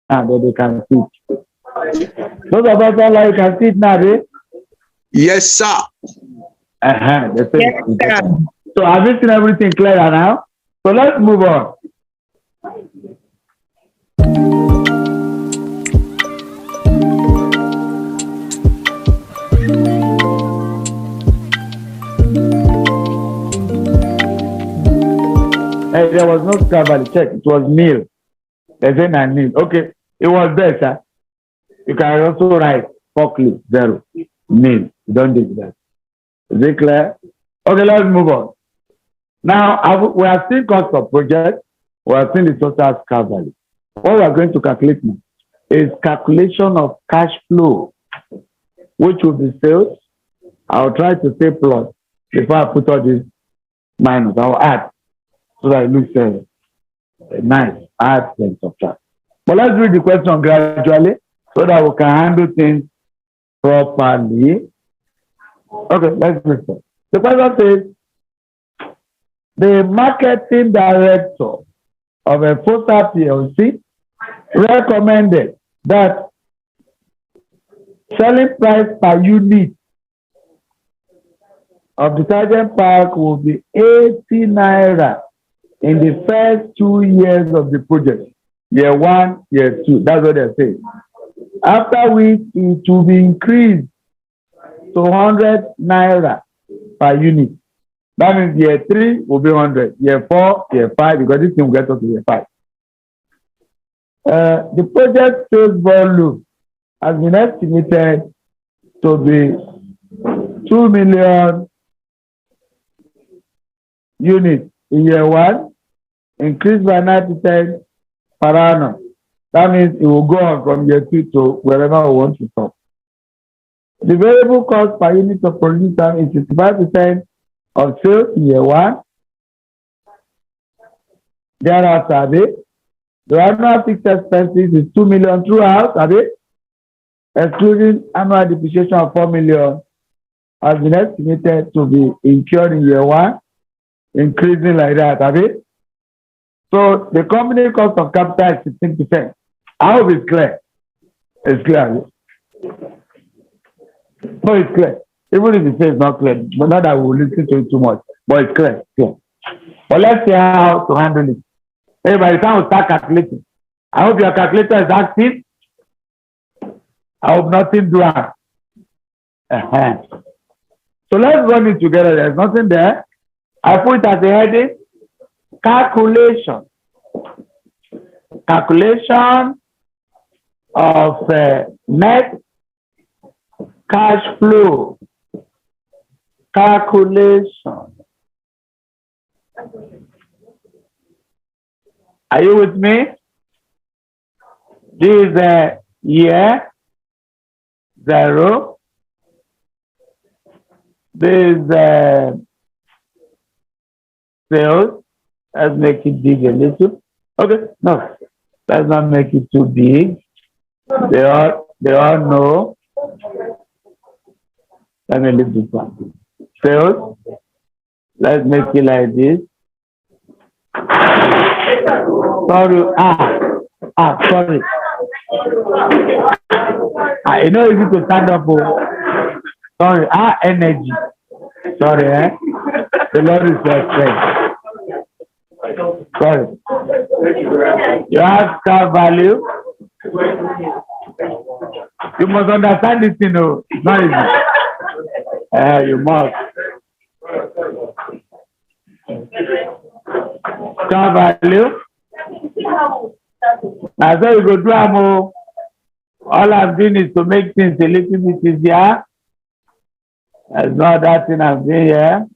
that they can see. Those of us that like can see it now, eh? Yes, sir. Yes, sir. So have you seen everything clear now? So let's move on. Hey, there was no Scrabble. Check. It was nil. There's a nil. Okay. It was there, sir. You can also write forklift 0. Nil. You don't do that. Is it clear? Okay, let's move on. Now, we have seen cost of project. We have seen the total Scrabble. What we are going to calculate now is calculation of cash flow, which will be sales. I'll try to say plus before I put all this minus. I'll add so that it looks nice. Add and subtract. But let's read the question gradually so that we can handle things properly. Okay, let's read it. The question says, the marketing director of a Foster PLC recommended that selling price per unit of detergent pack will be 80 naira in the first 2 years of the project. Year 1, year 2. That's what they're saying. After which it will be increased to 100 naira per unit. That means year 3 will be 100. Year 4, year 5, because this thing will get us to year 5. The project sales volume has been estimated to be 2 million units in year 1, increased by 9% per annum. That means it will go on from year 2 to wherever we want to stop. The variable cost per unit of production is 65% of sales in year 1. Thereafter, the annual fixed expenses is 2 million throughout, excluding annual depreciation of 4 million, has been estimated to be incurred in year 1, increasing like that. So the company cost of capital is 15%. I hope it's clear. It's clear. No, it's clear. Even if it says not clear, but not that we will listen to it too much. But it's clear. Clear. But let's see how to handle it. Hey, by the time we start calculating, I hope your calculator is active. I hope nothing do it. So let's run it together. There's nothing there. I put it as a heading. Calculation. Calculation of net cash flow. Calculation. Are you with me? This is year 0. This is sales. Let's make it big a little. Okay, no, let's not make it too big. They all know. Let me leave this one. Sales. Let's make it like this. Sorry. Sorry. You know, if you could stand up. Sorry. Energy. Sorry, The Lord is your strength. Sorry. You have car value. You must understand this, It's not easy. You must. Car value. Now, so you go do more. All I'm doing is to make things a little bit easier. There's no other thing I'm doing here.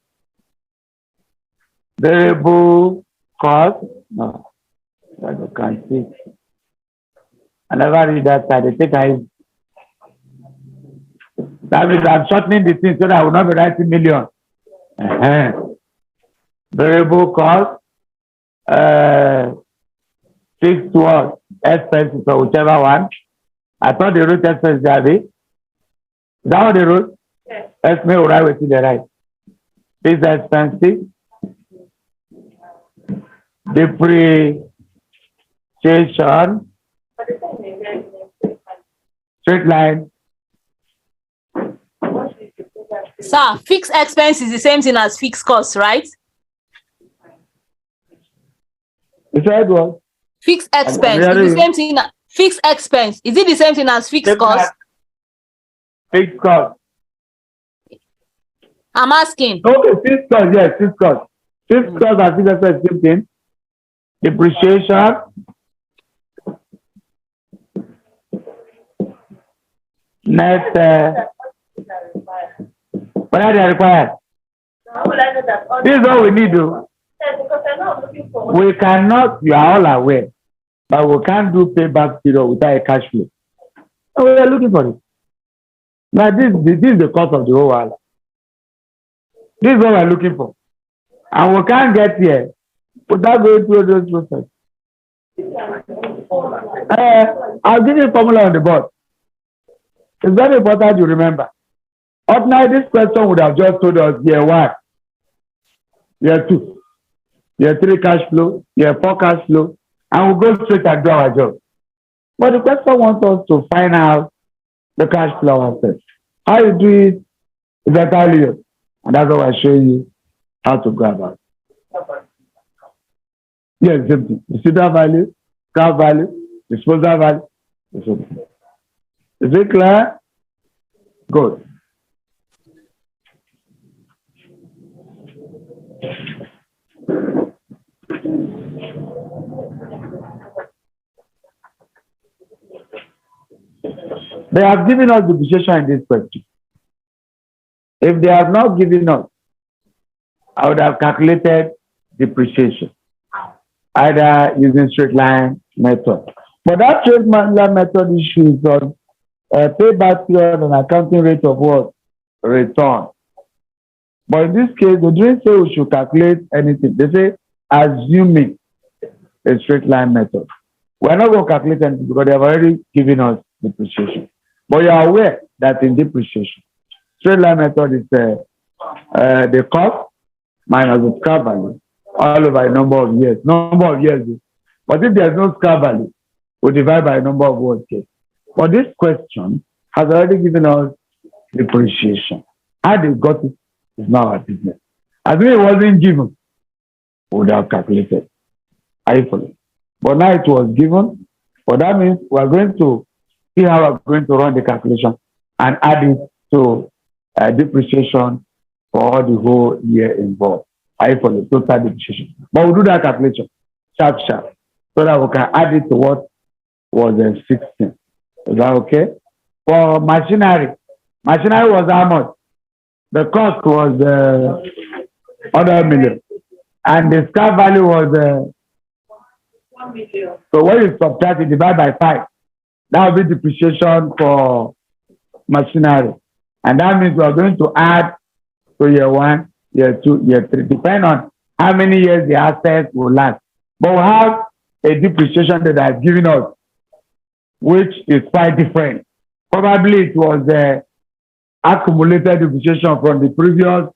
Variable cost. No, I can't see. I never read that side. I think that means I'm shortening the thing so that I will not be writing million. Variable cost. Fixed what? Expenses or whichever one. I thought the root expense there. Is that what the root? Yes. Let's make right with the right. Fixed expenses. Depreciation. Straight line. Sir, fixed expense is the same thing as fixed cost, right? You said what? Fixed expense is the same thing. Fixed expense, is it the same thing as fixed cost? Fixed cost. I'm asking. Okay, fixed cost, yes, fixed cost. Fixed cost and fixed expense, same thing. Depreciation. Net, what are they required? This is all we need to. We cannot, you are all aware, but we can't do payback period without a cash flow. So we are looking for it. Now this is the cost of the whole world. This is what we are looking for. And we can't get here without going through those process. I'll give you a formula on the board. It's very important you remember. Ordinarily, this question would have just told us year 1, year 2, year 3 cash flow, year 4 cash flow, and we'll go straight and do our job. But the question wants us to find out the cash flow ourselves. How you do it is entirely yours. And that's what I show you how to go about it. Yes, simply. Residual value, scrap value, disposal value. Is it clear? Good. They have given us depreciation in this question. If they have not given us, I would have calculated depreciation, either using straight line method. But that straight line method issue is on payback period and accounting rate of what? Return. But in this case, they didn't say we should calculate anything. They say assuming a straight line method. We're not going to calculate anything because they have already given us depreciation. But you are aware that in depreciation, straight line method is the cost minus the scrap value all over a number of years. Number of years. But if there's no scrap value, we divide by a number of words. But this question has already given us depreciation. How they got it is not our business. As if it wasn't given, we would have calculated. Are you following? But now it was given. But that means we are going to see how we're going to run the calculation and add it to depreciation for all the whole year involved. Are you following? Total depreciation. But we'll do that calculation sharp, so that we can add it to what was 16. Is that okay? For machinery was how much? The cost was 100 million. And the scrap value was 1 million. So when you subtract it, divide by 5. That will be depreciation for machinery. And that means we are going to add to year 1, year 2, year 3, depending on how many years the assets will last. But we have a depreciation that has given us, which is quite different. Probably it was accumulated depreciation from the previous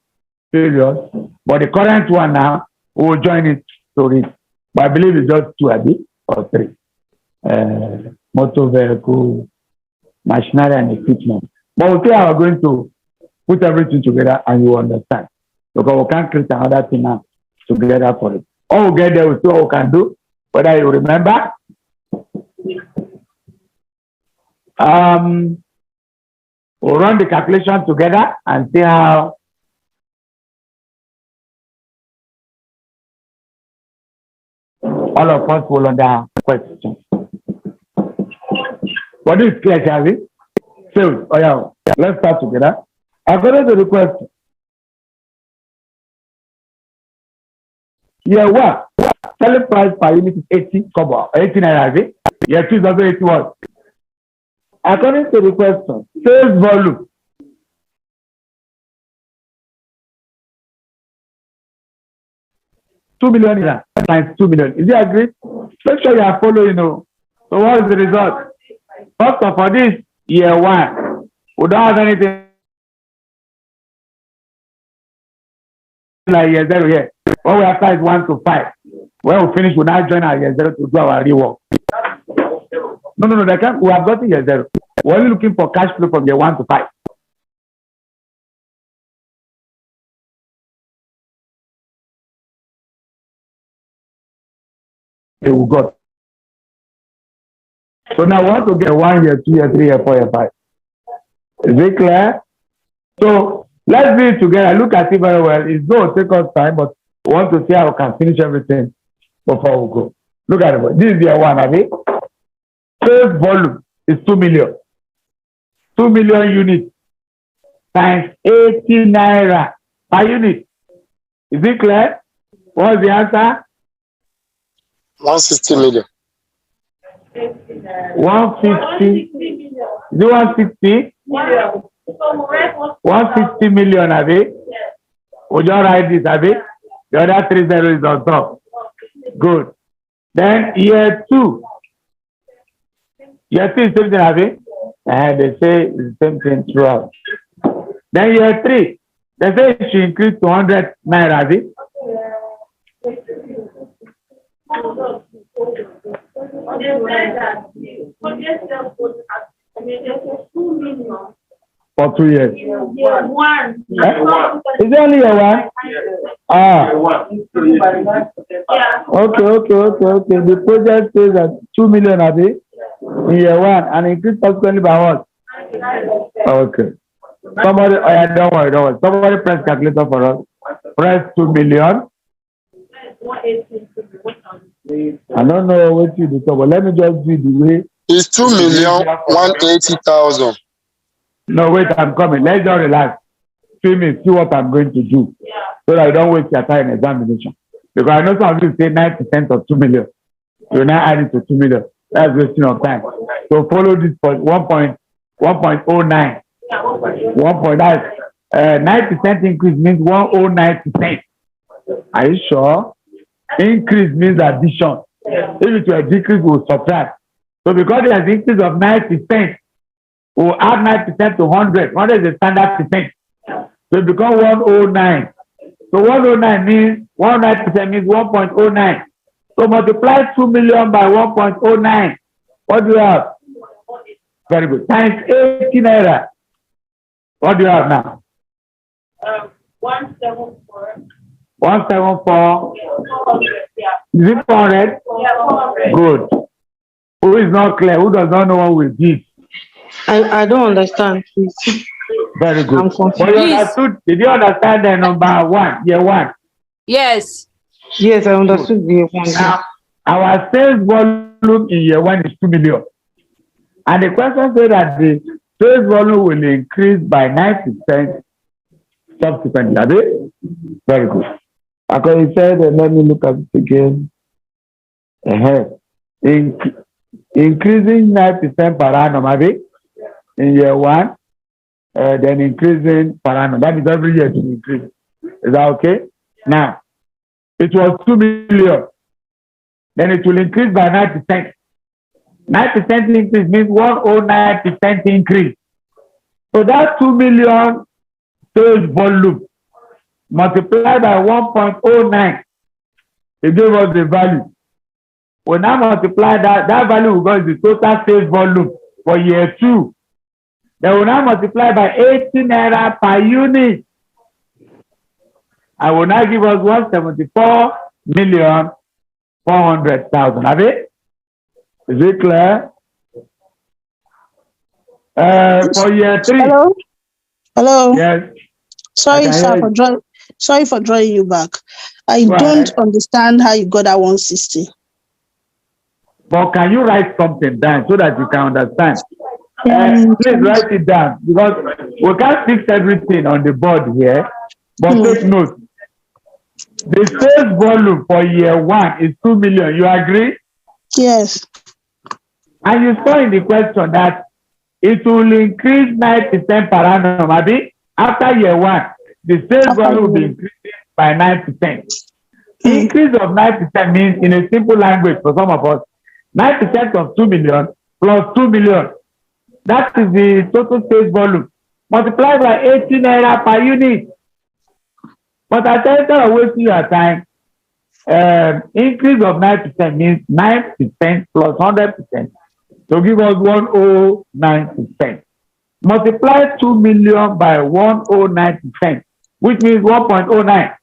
period, but the current one now, we will join it to it. But I believe it's just 2 a bit or 3. Motor vehicle, machinery and equipment. But we'll see how we're going to put everything together and you understand. Because we can't create another thing now together for it. All we get there, we'll see what we can do. Whether you remember. We'll run the calculation together and see how all of us will under question. What is clear, shall we? So, let's start together. According to the question, year 1, selling price per unit is 80 kobo, 80 naira. Year 2 is also 81. According to the question, sales volume. $2 million times 2 million. Is it agreed? Make sure you are following. So what is the result? First of all, this year 1, we don't have anything like year 0 here. What we have is 1 to 5. When we finish, we now join our year 0 to do our rework. No, they can't. We have gotten year 0. We're only looking for cash flow from year 1 to 5. Okay, we got. So now we want to get 1 year, 2 year, 3 year, 4 year, 5. Is it clear? So let's do it together. Look at it very well. It's going to take us time, but we want to see how we can finish everything before we go. Look at it. This is year 1, have it? Sales volume is 2 million. 2 million units times 80 naira per unit. Is it clear? What's the answer? 160 million. 150. Is it 160? 160 million, have it? Would you write this, have it? The other 3 zeros is on top. Good. Then year 2. Year 2 is same thing, have it? And they say it's the same thing throughout. Then year 3, they say it should increase to 100 naira, have it? For 2 years. Is it only year 1? Ah. Okay. The project says that 2 million are they in year 1 and increase subsequently by what? Okay. Somebody, don't worry. Somebody press calculator for us. Press 2 million. I don't know what you do, but let me just do the way. It's 2,180,000. No, wait, I'm coming. Let's just relax. See me, see what I'm going to do. So that I don't waste your time in examination. Because I know some of you say 9% of 2 million. You now add it to 2 million. That's wasting of time. So follow this for 1.09. 9% increase means 109%. Are you sure? Increase means addition. If it were decrease, we'll subtract. So because there's an increase of 9%, we'll add 9% to 100. 100 is a standard percent. So it becomes 109. So 109 means 109% means 1.09. So multiply 2 million by 1.09. What do you have? Very good. Times 80 naira. What do you have now? 174. 174. Yeah. Is it 400? Yeah, 400. Good. Who is not clear? Who does not know what we did? I don't understand, please. Very good. I'm confused. But you understood? Did you understand the number 1? Year 1. Yes. Yes, I understood the one. Now, our sales volume in year 1 is 2 million. And the question said that the sales volume will increase by 9% subsequently. Are they? Very good. Okay, he said, let me look at it again. Increasing 9% per annum, are they? In year 1, then increasing per annum. That is every year to increase. Is that okay? Now, it was 2 million. Then it will increase by 9%. 9% increase means 109% increase. So that 2 million sales volume multiplied by 1.09, it gave us the value. We now multiply that value will go to the total sales volume for year 2. Then we now multiply by 80 naira per unit. I will now give us 174,400,000. Have it? Is it clear? For year 3. Hello. Yes. Sorry, sir, for drawing you back. I don't understand how you got that 160. But can you write something down so that you can understand? Please write it down because we can't fix everything on the board here. But take note. The sales volume for year 1 is 2 million. You agree? Yes. And you saw in the question that it will increase 9% per annum. Abi? After year 1, the sales volume will be increasing by 9%. Increase of 9% means, in a simple language for some of us, 9% of 2 million plus 2 million. That is the total sales volume. Multiplied by 80 naira per unit. But I tell you, I'm wasting your time. Increase of 9% means 9% plus 100%. to give us 109%. Multiply 2 million by 109%, which means 1.09.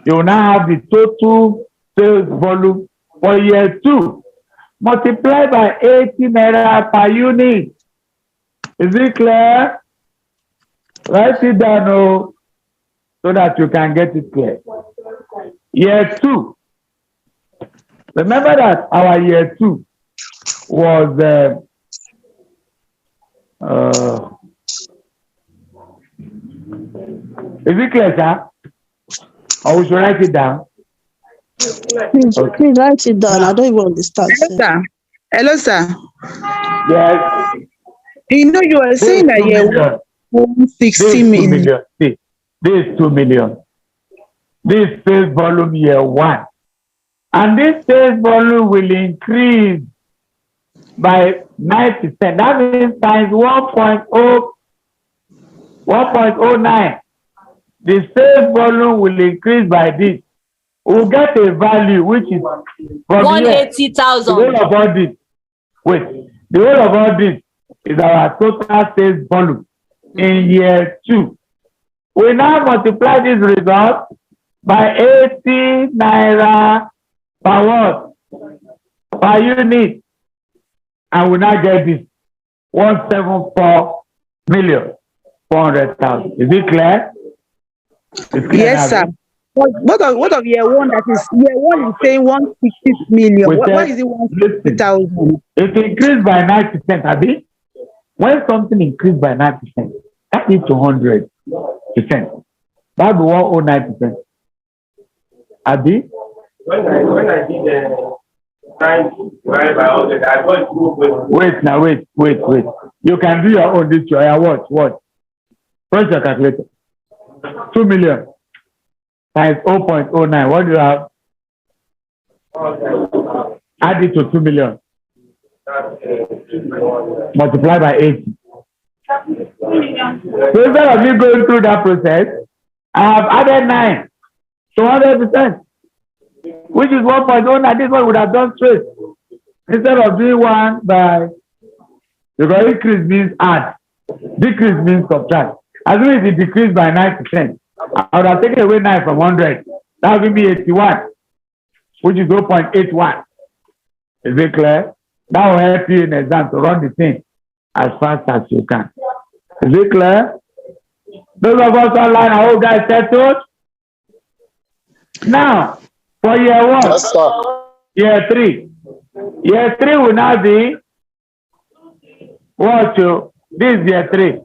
You will now have the total sales volume for year 2. Multiply by 80 naira per unit. Is it clear? Write it down so that you can get it clear. Year 2. Remember that our year 2 was is it clear, sir? Or we should write it down? Please write it down. I don't even understand. Hello, sir. Hello, sir. Yes. You know, you are saying that year 160 million. See, this is 2 million. This sales volume year 1. And this sales volume will increase by 9%. That means times 1.09. The sales volume will increase by this. We'll get a value which is from 180,000. The whole of all this. Wait. The whole of all this is our total sales volume in year 2. We now multiply this result by 80 naira per what? Per unit. And we now get this 174,400,000. Is it clear? Yes, sir. What of year 1? That is year 1 is saying 160 million. Why is it 160,000? It increased by 9%, Abi. When something increased by 9%, that is 200%. That would be 109%. Abi? When I did the 90 divided by 100, I got 2. Wait. You can do your own this year. Watch. Press your calculator. 2 million times 0.09. What do you have? Add it to 2 million. Multiply by 80. So instead of me going through that process, I have added 9 to 100%, which is 1.09. This one would have done straight. Instead of doing 1 by, because increase means add, decrease means subtract. As soon as it decreased by 9%, I would have taken away 9 from 100. That would give me 81, which is 0.81. Is it clear? That will help you in exam to run the thing as fast as you can. Is it clear? Those of us online, I hope guys settled. Now, for year 1, yes, sir. Year 3. Year 3 will now be what? This is year 3.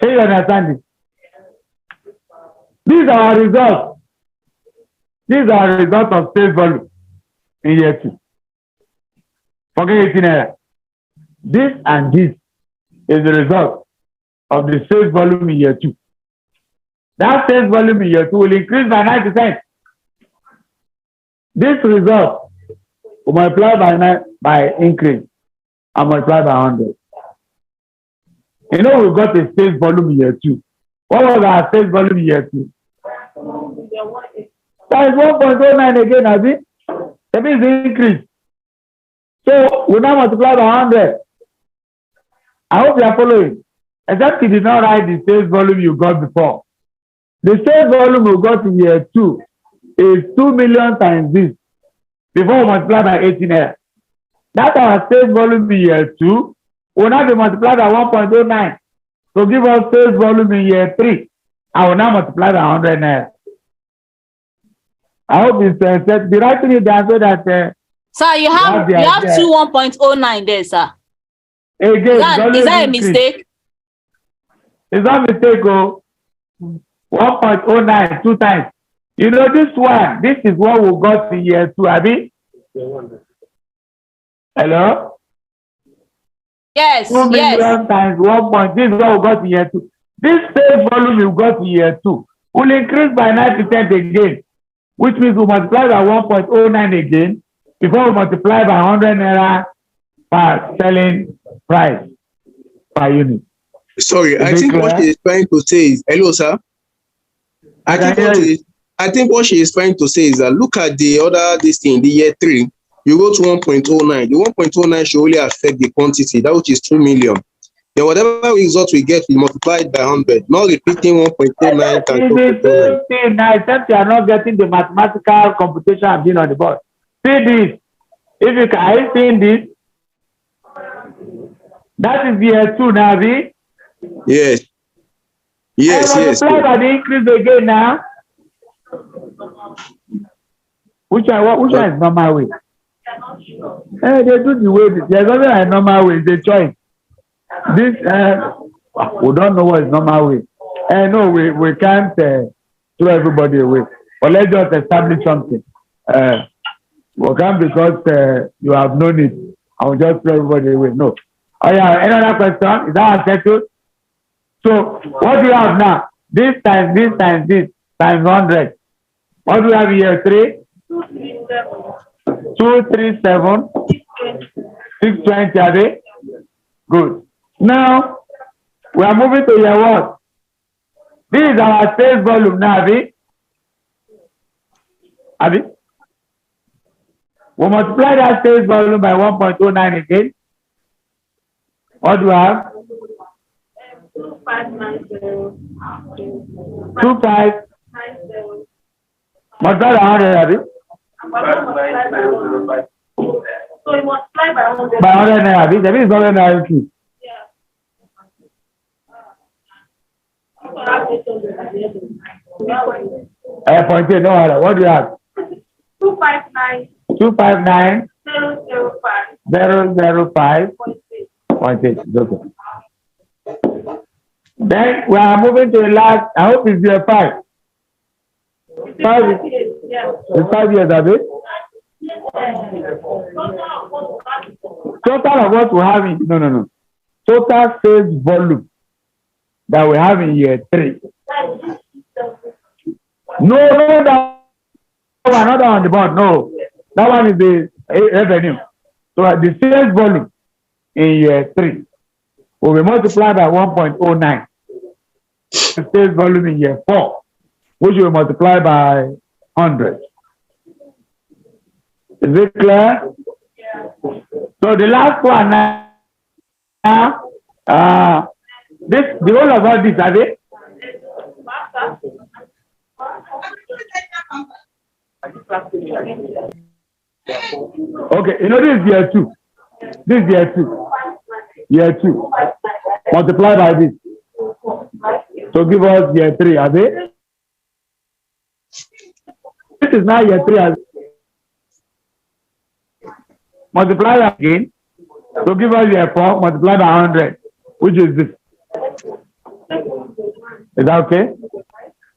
So you understand this? These are our results. These are the results of sales volume in year 2. Forget 18 naira. This and this is the result of the sales volume in year 2. That sales volume in year 2 will increase by 9%. This result will multiply by increase and multiply by 100. You know, we've got a sales volume in year 2. What was our sales volume in year 2? That is 1.09 again, has it? That means the increase. So we now multiply by 100. I hope you are following. Except you did not write the sales volume you got before. The sales volume we got in year 2 is 2 million times this. Before we multiply by 18 naira. That's our sales volume in year 2. Will now be multiplied by 1.09 to give us sales volume in year 3. I will now multiply by 100 naira. I hope it's set. Be writing it down so that. Sir, you have 2 1.09 there, sir. Again, is that a mistake? It's not a mistake, 1.09 2 times. You know this one. This is what we got in year 2, Abi. Hello. Yes. 2 million times 1. This is what we got in year 2. This sales volume we got in year 2 will increase by 9% again, which means we multiply by 1.09 again before we multiply by 100 naira per selling price per unit. Sorry, I think what he is trying to say is, hello, sir. I think I think what she is trying to say is that look at the other this thing, the year 3, you go to 1.09. The 1.09 should only affect the quantity, that which is 2 million. Then whatever result we get, we multiply it by 100. Not repeating 1.09 times 1.09. Now, except you are not getting the mathematical computation being on the board. See this. If you can, are you seeing this? That is year 2 now, B. Yes. Yes, yes. Multiply by the increase again now. Which one is normal way? They do the way. There's only a normal way. It's a choice. This we don't know what is normal way. No, we can't throw everybody away. But let's just establish something. We can't because you have known it. I will just throw everybody away. No. Oh yeah, another question? Is that settled? So what do you have now? This times this times this times 100. What do we have here? 3? 237. 620, are they? Good. Now, we are moving to year what? This is our sales volume now, Abi? We multiply that sales volume by 1.09 again. What do we have? 25. Multiply by 100, Abi? So you multiply by 100. By 100 naira, Abi? That means 100 naira too. Yeah. Point eight, no other. What do you have? 259. 259. 005. 005.8. Okay. Then we are moving to the last. I hope it's year 5. 5 is, Yeah. it's 5 years, Abi? Total of what we have in no. Total sales volume that we have in year 3. No, that one, not on the board. No, that one is the revenue. So the sales volume in year 3 will be multiplied by 1.09. The sales volume in year 4, which will multiply by 100. Is it clear? Yeah. So the last one now, the whole of all this, are they? Okay, you know this is year 2. This is year 2. Year 2. Multiply by this. So give us year 3, are they? This is now year 3. Are they? Multiply again. So give us year 4, multiply by 100. Which is this? Is that okay?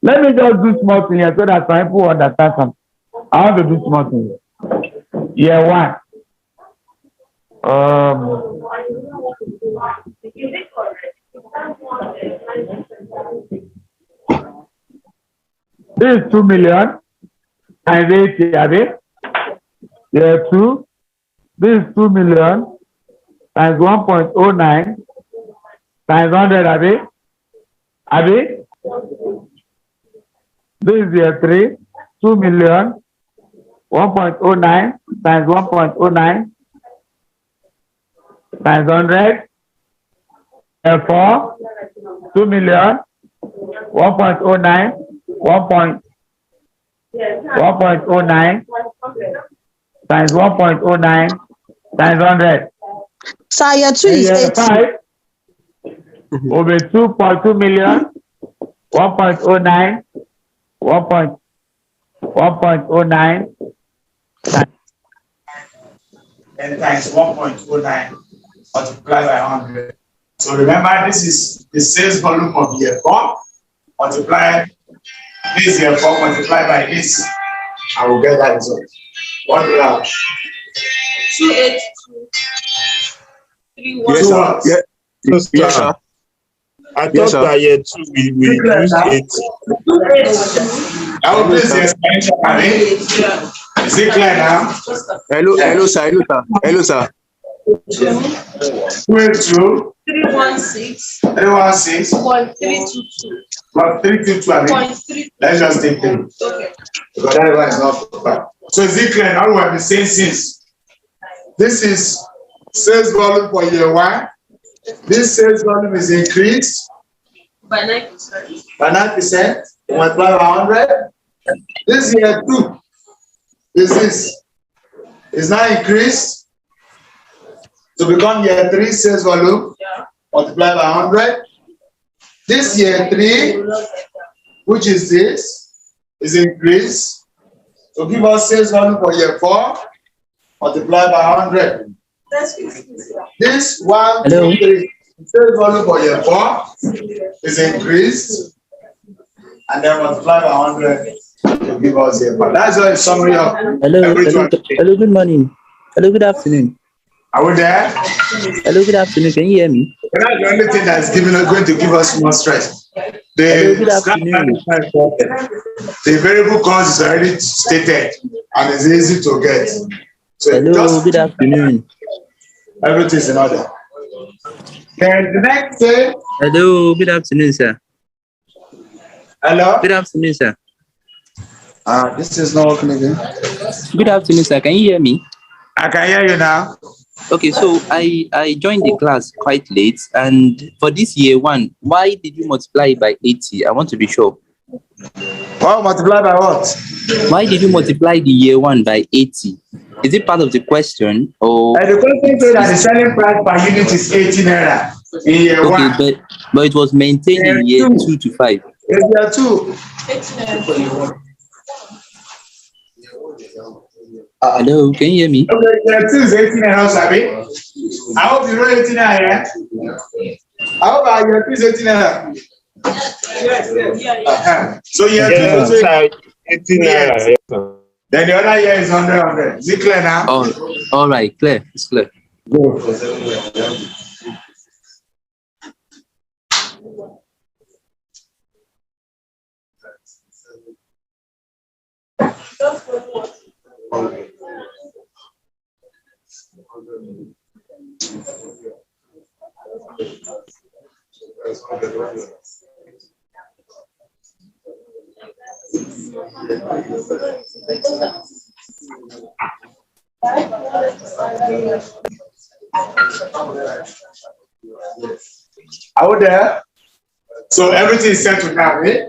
Let me just do small thing here so that some people understand something. I want to do small thing here. Year 1. This is 2 million and 80, are they? Year 2. This is 2 million times 1.09 times 100, are they? Are they? This is year 3. 2 million 1.09 times 1.09 times 100. Therefore, 2 million 1.09 1.09 times 1.09 times 100. So year 2 is 8. 5 will be 2.2 million 1.09 1.09 and times 1.09 multiplied by 100. So remember, this is the sales volume of year 4 multiplied this year 4 multiplied by this. I will get that result. What do you have? 282. Yes, sir. Yes, sir. I thought that year 2 we use 8. I will place the explanation. Is it clear now? Hello, sir. 22. 316. 316. 322. Plus 322. I mean, let's just take 3. Okay. Because that one is not bad. So is it clear? Now we have been saying since. This is sales volume for year 1. This sales volume is increased By 9%. by 9%. Multiply by 100. This year 2 is now increased to become year 3 sales volume. Yeah. Multiply by 100. This year 3, which is this, is increased to give us sales volume for year 4. Multiply by 100. This 1, 2, 3 sales volume for year 4 is increased and then multiply by 100 to give us year 4. That's a summary of Hello, good morning. Hello, good afternoon. Are we there? Hello, good afternoon. Can you hear me? That's the only thing that's going to give us more stress. Hello, good afternoon. The variable cost is already stated and it's easy to get. So hello, good afternoon. Everything is in order. Then the next day. Hello, good afternoon, sir. Hello. Good afternoon, sir. This is not working again. Good afternoon, sir. Can you hear me? I can hear you now. Okay, so I joined the class quite late, and for this year 1, why did you multiply it by 80? I want to be sure. Well, multiply by what? Why did you multiply the year 1 by 80? Is it part of the question or? The question says that the selling price per unit is 18 naira in year 1. Okay, but it was maintained in year 2 to 5. In year 2. Hello, can you hear me? Okay, year 2 is 18 naira, Sabi. I hope you know 18 naira. I hope our year 2 is 18 naira. Yes. So year 2 is also 18 naira. Then the other year is 100. Is it clear now? Oh, all right, clear. It's clear. Go. Are we there? So everything is settled now, eh?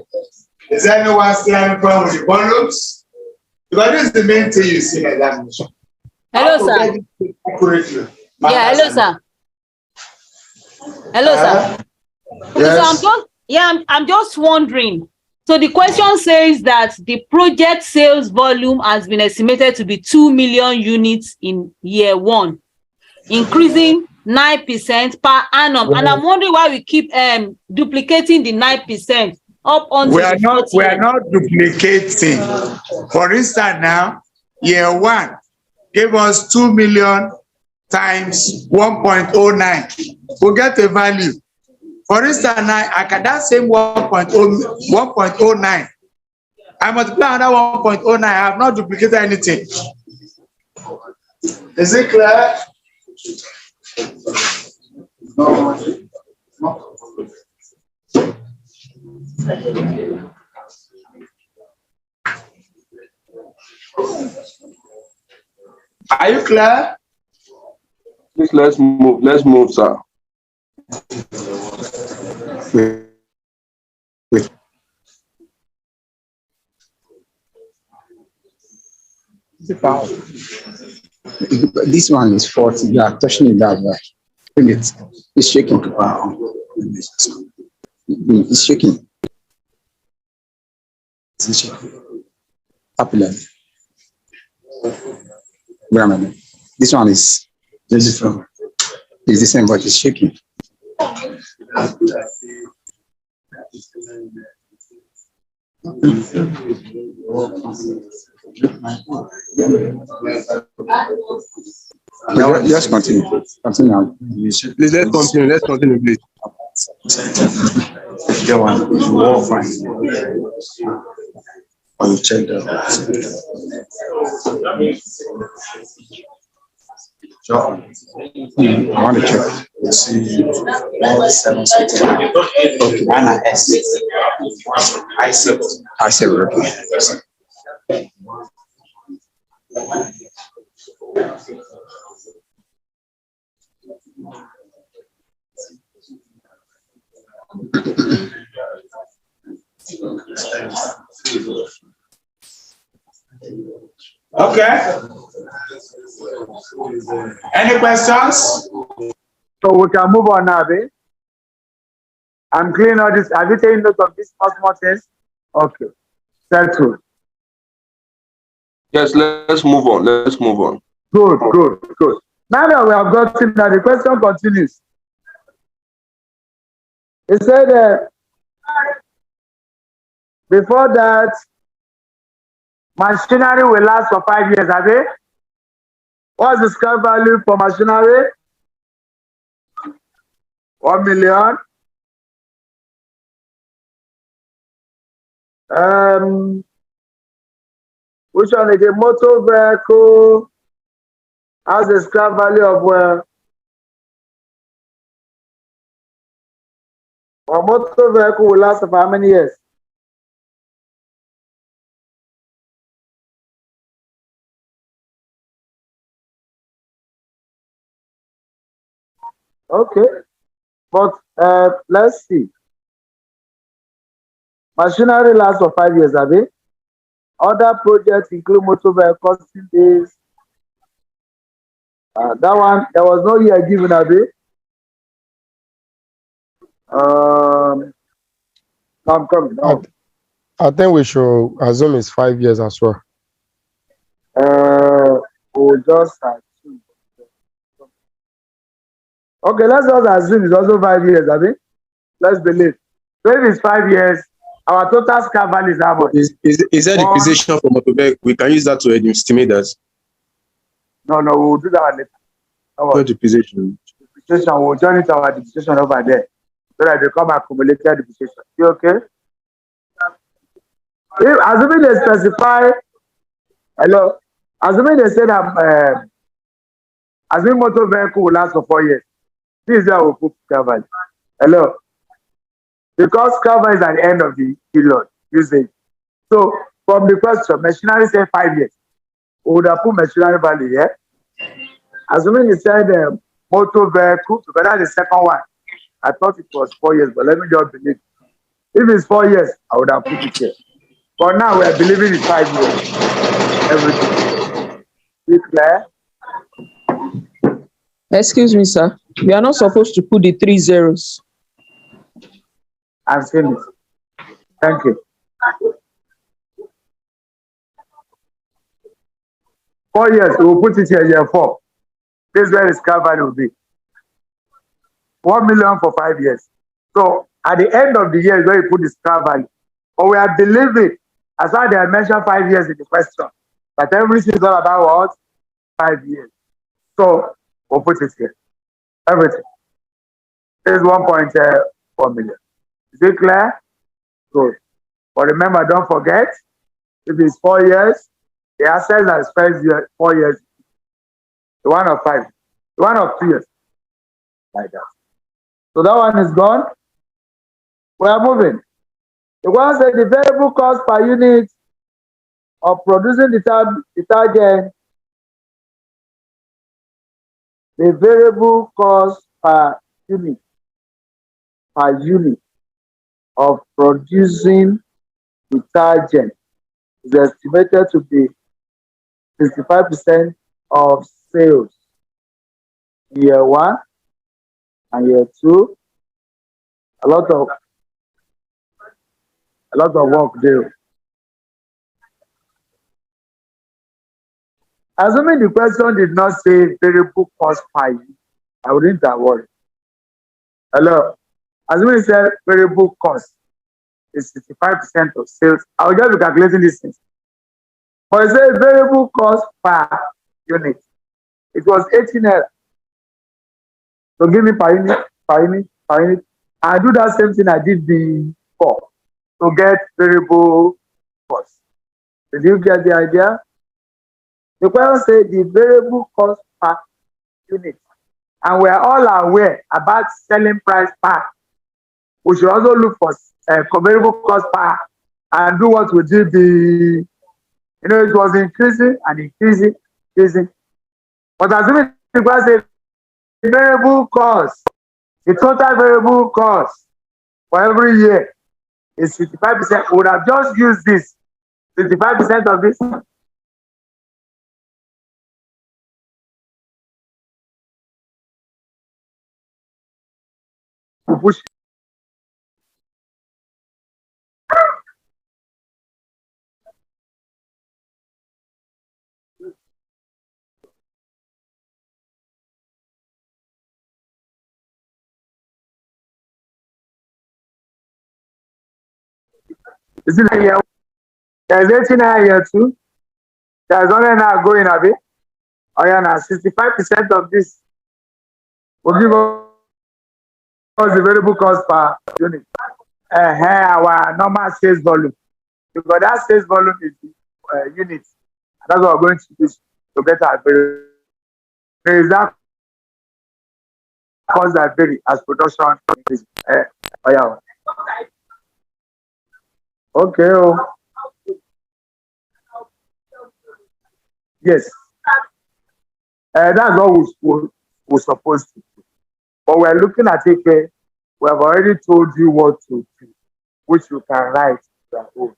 Is there anyone still having a problem with the volumes? Because this is the main thing you see in examination. Hello, sir. Accurately. Yeah, hello, sir. Hello, sir. Yes. So I'm just wondering. So the question says that the project sales volume has been estimated to be 2 million units in year 1, increasing 9% per annum. And I'm wondering why we keep duplicating the 9% up until we are not duplicating. For instance, now year 1 gave us 2 million times 1.09. We'll get a value. For instance, now I can that same 1.09. I multiply another 1.09. I have not duplicated anything. Is it clear? No. Are you clear? Please let's move, sir. Wait. This one is 40. You are touching it that way. It's shaking. It's shaking. It's shaking. Popular. This one is just from. It's the same, but it's shaking. Just continue. Continue. Please let's continue, please. Get one. More fine. Or you check that. Sure. I want to check. Let's see. 17. Okay, Anna S. I said, okay. Okay. Any questions? So we can move on now, babe. I'm clearing all this. Have you taken note of these small things? Okay. Settled. Yes, let's move on. Let's move on. Good, good, good. Now that we have gotten that, the question continues. It said before that, machinery will last for 5 years, have they? What's the scrap value for machinery? 1 million. Which one again? Motor vehicle has a scrap value of a motor vehicle will last for how many years? Okay, but let's see. Machinery lasts for 5 years, have they? Other projects include motor vehicle days. That one, there was no year given, have they? I'm coming now. I think we should assume it's 5 years as well. We'll just assume. Okay, let's just assume it's also 5 years, have they? Let's believe. So if it's 5 years, our total scrap value is how much? Is that the position for motorbike? We can use that to estimate that. No, we'll do that later. Not the position. Depreciation, we'll join it to our depreciation over there. So that they come accumulated depreciation. You okay? If, assuming they specify, hello, assuming they say that assuming motor vehicle will last for 4 years, this is where we'll put scrap value. Hello? Because scrap value is at the end of the period usage. So from the question, machinery say 5 years. We would have put machinery value here. Assuming you said motor vehicle, so that's the second one. I thought it was 4 years, but let me just believe. If it's 4 years, I would have put it here. But now we are believing it's 5 years. Everything. Is it clear? Excuse me, sir. We are not supposed to put the 3 zeros. I'm saying it. Thank you. 4 years, we'll put it here, year 4. This is where the scrap value will be. 1 million for 5 years. So at the end of the year is where you put the scrap value. But we are believing, as why they mentioned 5 years in the question, that everything is all about what? 5 years. So we'll put it here. Everything. This is 1.4 million. Is it clear? Good. But remember, don't forget, if it's 4 years, the assets are spent 4 years. The one of 5. The one of 2 years. Like that. So that one is gone. We are moving. The one said the variable cost per unit of producing detergent. The variable cost per unit of producing detergent is estimated to be 65% of sales in year 1 and year 2. A lot of work there. Assuming the question did not say variable cost per unit, I wouldn't have worried. Hello. Assuming it said variable cost is 65% of sales, I will just be calculating these things. But it says variable cost per unit. It was 18 naira. So give me per unit. I do that same thing I did before to get variable cost. Did you get the idea? The question says the variable cost per unit. And we are all aware about selling price per. We should also look for variable cost per and do what we did it was increasing and increasing. But assuming it was a variable cost, the total variable cost for every year is 55%. We would have just used this, 55% of this. To push. Is it a year? There's 18 year too. There's only now going a bit. Oh yeah, now 65% of this will give us the variable cost per unit. Our normal sales volume. Because that sales volume is units. That's what we're going to use to get our variable. There is that cost that vary as production increases. Oh yeah. Okay. Oh. Yes. That's what we're supposed to do. But we're looking at it. We have already told you what to do, which you can write your own.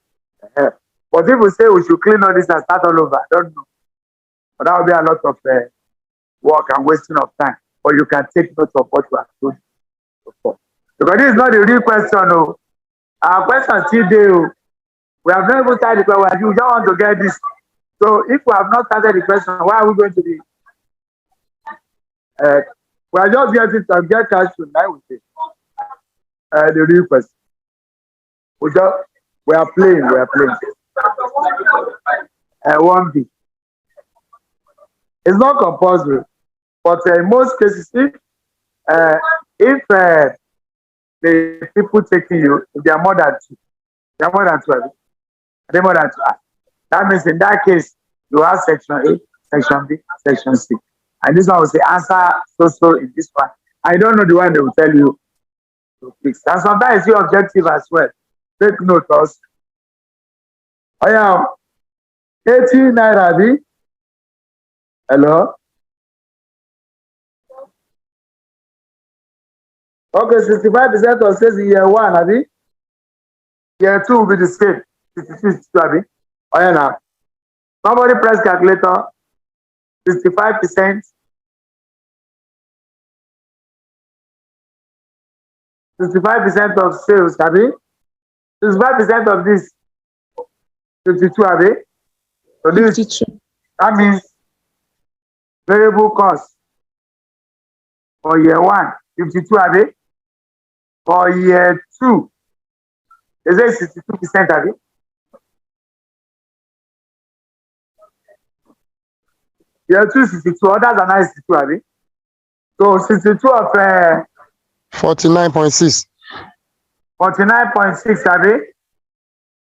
But if we say we should clean all this and start all over, I don't know. But that will be a lot of work and wasting of time. But you can take note of what we have told you before. Because this is not the real question. No. Our question still there. We have not even started the question. You don't want to get this. So if we have not started the question, why are we going to be? We are just getting to get cash tonight with it. The real question. We are playing. 1B. It's not compulsory, but in most cases, if the people taking you, if they are more than 2, they're more than 12. They're more than 2. That means in that case, you have section A, section B, section C. And this one will say answer so in this one. I don't know the one they will tell you to fix. And sometimes your objective as well. Take note also. I am 80 naira B. Hello? Okay, 65% of sales in year 1, Abi. Year 2 will be the same. 62, Abi. Oh, yeah, now. Somebody press calculator. 65%. 65% of sales, Abi. 65% of this. 52, Abi. So this, 52. That means variable cost for year 1, 52, Abi. For year 2, is it 62%, Abi? Year 2, 62, others are not 62, Abi. So 62 of 49.6. 49.6, Abi.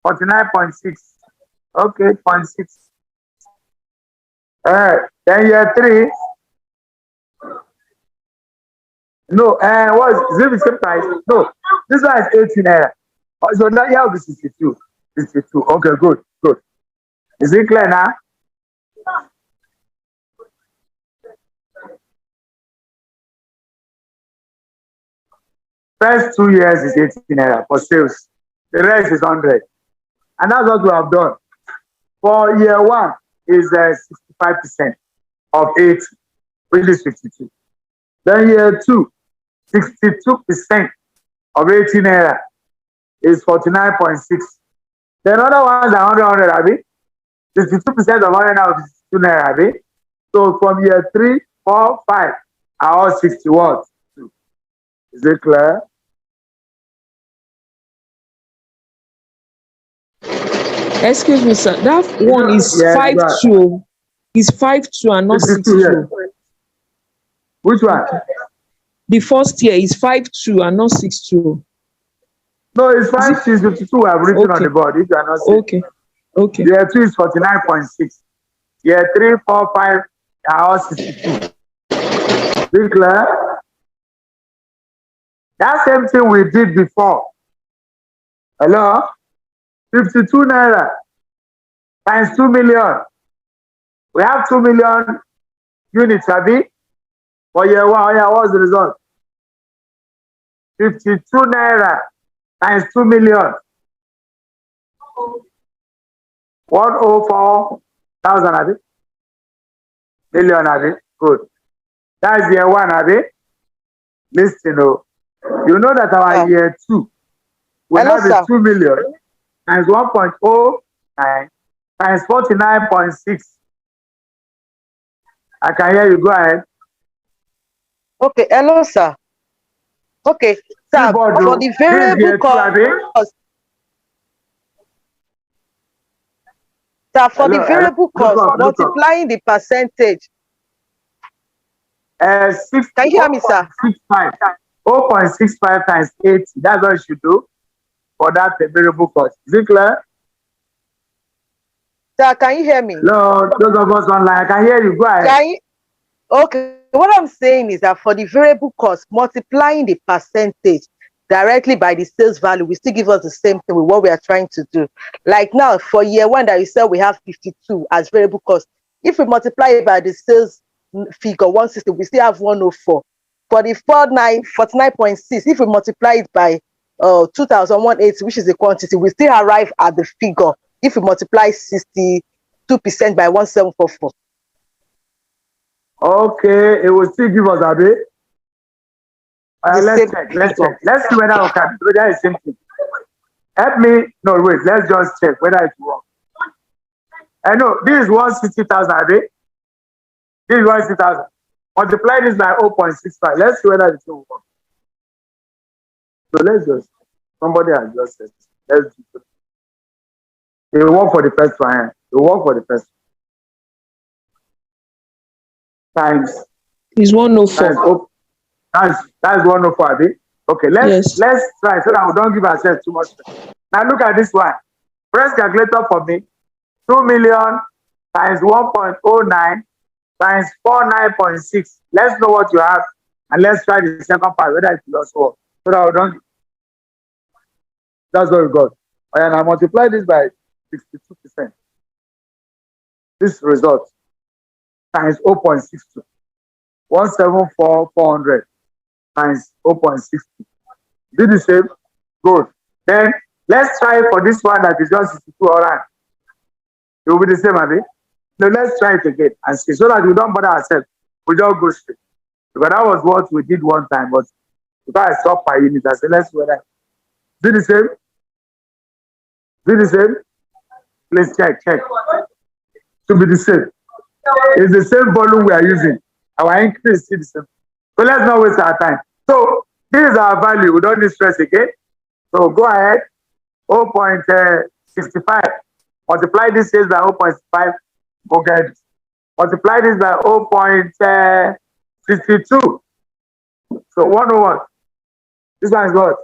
49.6. Okay, 0.6. Then year 3. No, what is it the same price? No, this one is 18 naira. So now here will be 62. 62. Okay, good. Is it clear now? First 2 years is 18 naira for sales. The rest is 100. And that's what we have done. For year 1 is 65% of 80, which is 52. Then year 2, 62% of 18 naira is 49.6. Then other ones are 100, Abi. 62% of 100 now is 62 naira, Abi. So from year 3, 4, 5 are all 61. Is it clear? Excuse me, sir. That one is Yes, 5-2. Is 5-2 and not 6-2. Which one? The first year is 5-2 and not 6-2. No, it's 5-6-52. I have written on the board. If you are not saying. Okay. Year 2 is 49.6. Year 3, 4, 5 are all 62. Be clear? That same thing we did before. Hello? 52 naira times 2 million. We have 2 million units, Abi. For year one, oh yeah, what's the result? 52 naira times 2 million. 104,000, Abi. Million, Abi. Good. That's year one, Abi. Listen, you know that our year two will have the 2 million times 1.09 times 49.6. I can hear you. Go ahead. Okay, hello, sir. Okay, sir, for the variable cost. Sir, for the variable cost, multiplying the percentage. Can you hear me, sir? 0.65 times 80. That's what you should do for that variable cost. Is it clear? Sir, can you hear me? No, those of us online, I can hear you. Go ahead. Okay, what I'm saying is that for the variable cost, multiplying the percentage directly by the sales value will still give us the same thing with what we are trying to do. Like now, for year one that you said we have 52 as variable cost. If we multiply it by the sales figure 160, we still have 104. For the 49.6, if we multiply it by 2,180, which is the quantity, we still arrive at the figure if we multiply 62% by 1744. Okay, it will still give us a bit. Let's check. Let's see whether we can. Whether it's simple. Help me. No, wait. Let's just check whether it works. I know this is 160,000 a day. This is 160,000. Multiply this by 0.65. Let's see whether it will work. So let's just. Somebody has just said. Let's do it. It will work for the first one. It will work for the first one. Times. Is 104. That's 104, Abi. Okay, let's try so that we don't give ourselves too much. Now look at this one. Press calculator for me. 2 million times 1.09 times 49.6. Let's know what you have, and let's try the second part, whether it's plus or so that we don't. That's what we got. And I multiply this by 62%. This result times 0.62. 174,400 times 0.60. Do the same. Good. Then let's try for this one that is just 62. All right. It will be the same, Abi. So let's try it again and see so that we don't bother ourselves. We just go straight. Because that was what we did one time, but because I saw per unit, I said, let's do that. Do the same. Do the same. Please check. To be the same. It's the same volume we are using. Our increase is the same. So let's not waste our time. So this is our value. We don't need stress again. So go ahead. 0.65. Multiply this sales by 0.5. Okay. Multiply this by 0.62. So 101. This one is what?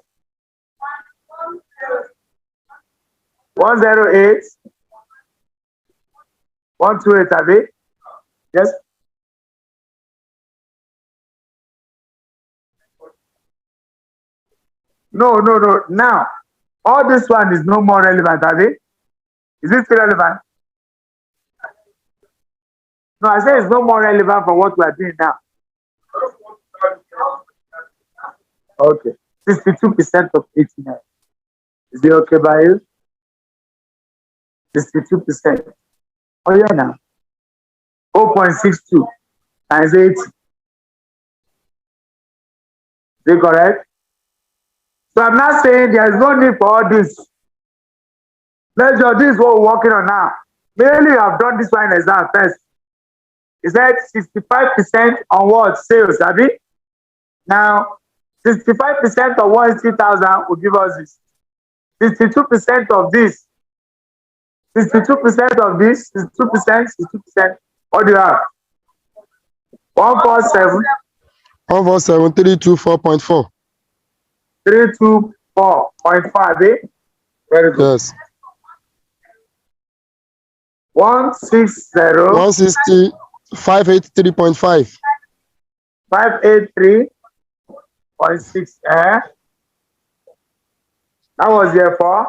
108. 128, Abi. Yes. No. Now, all this one is no more relevant, Abi. Is it still relevant? No, I say it's no more relevant for what we are doing now. Okay. 62% of 89. Is it okay by you? 62%. Oh, yeah, now. 0.62 times 80. Is it correct? So I'm not saying there is no need for all this. Let's just, this is what we're working on now. Mainly, you have done this one exam first. It said 65% on what? Sales, Abi? Now, 65% of 160,000 will give us this. 62% of this. 62% of this. 62%. What do you have? 147. 147, 324.4. 324.5, eh? Very good. Yes. 160. 160, 583.5. 583.6. That was year 4.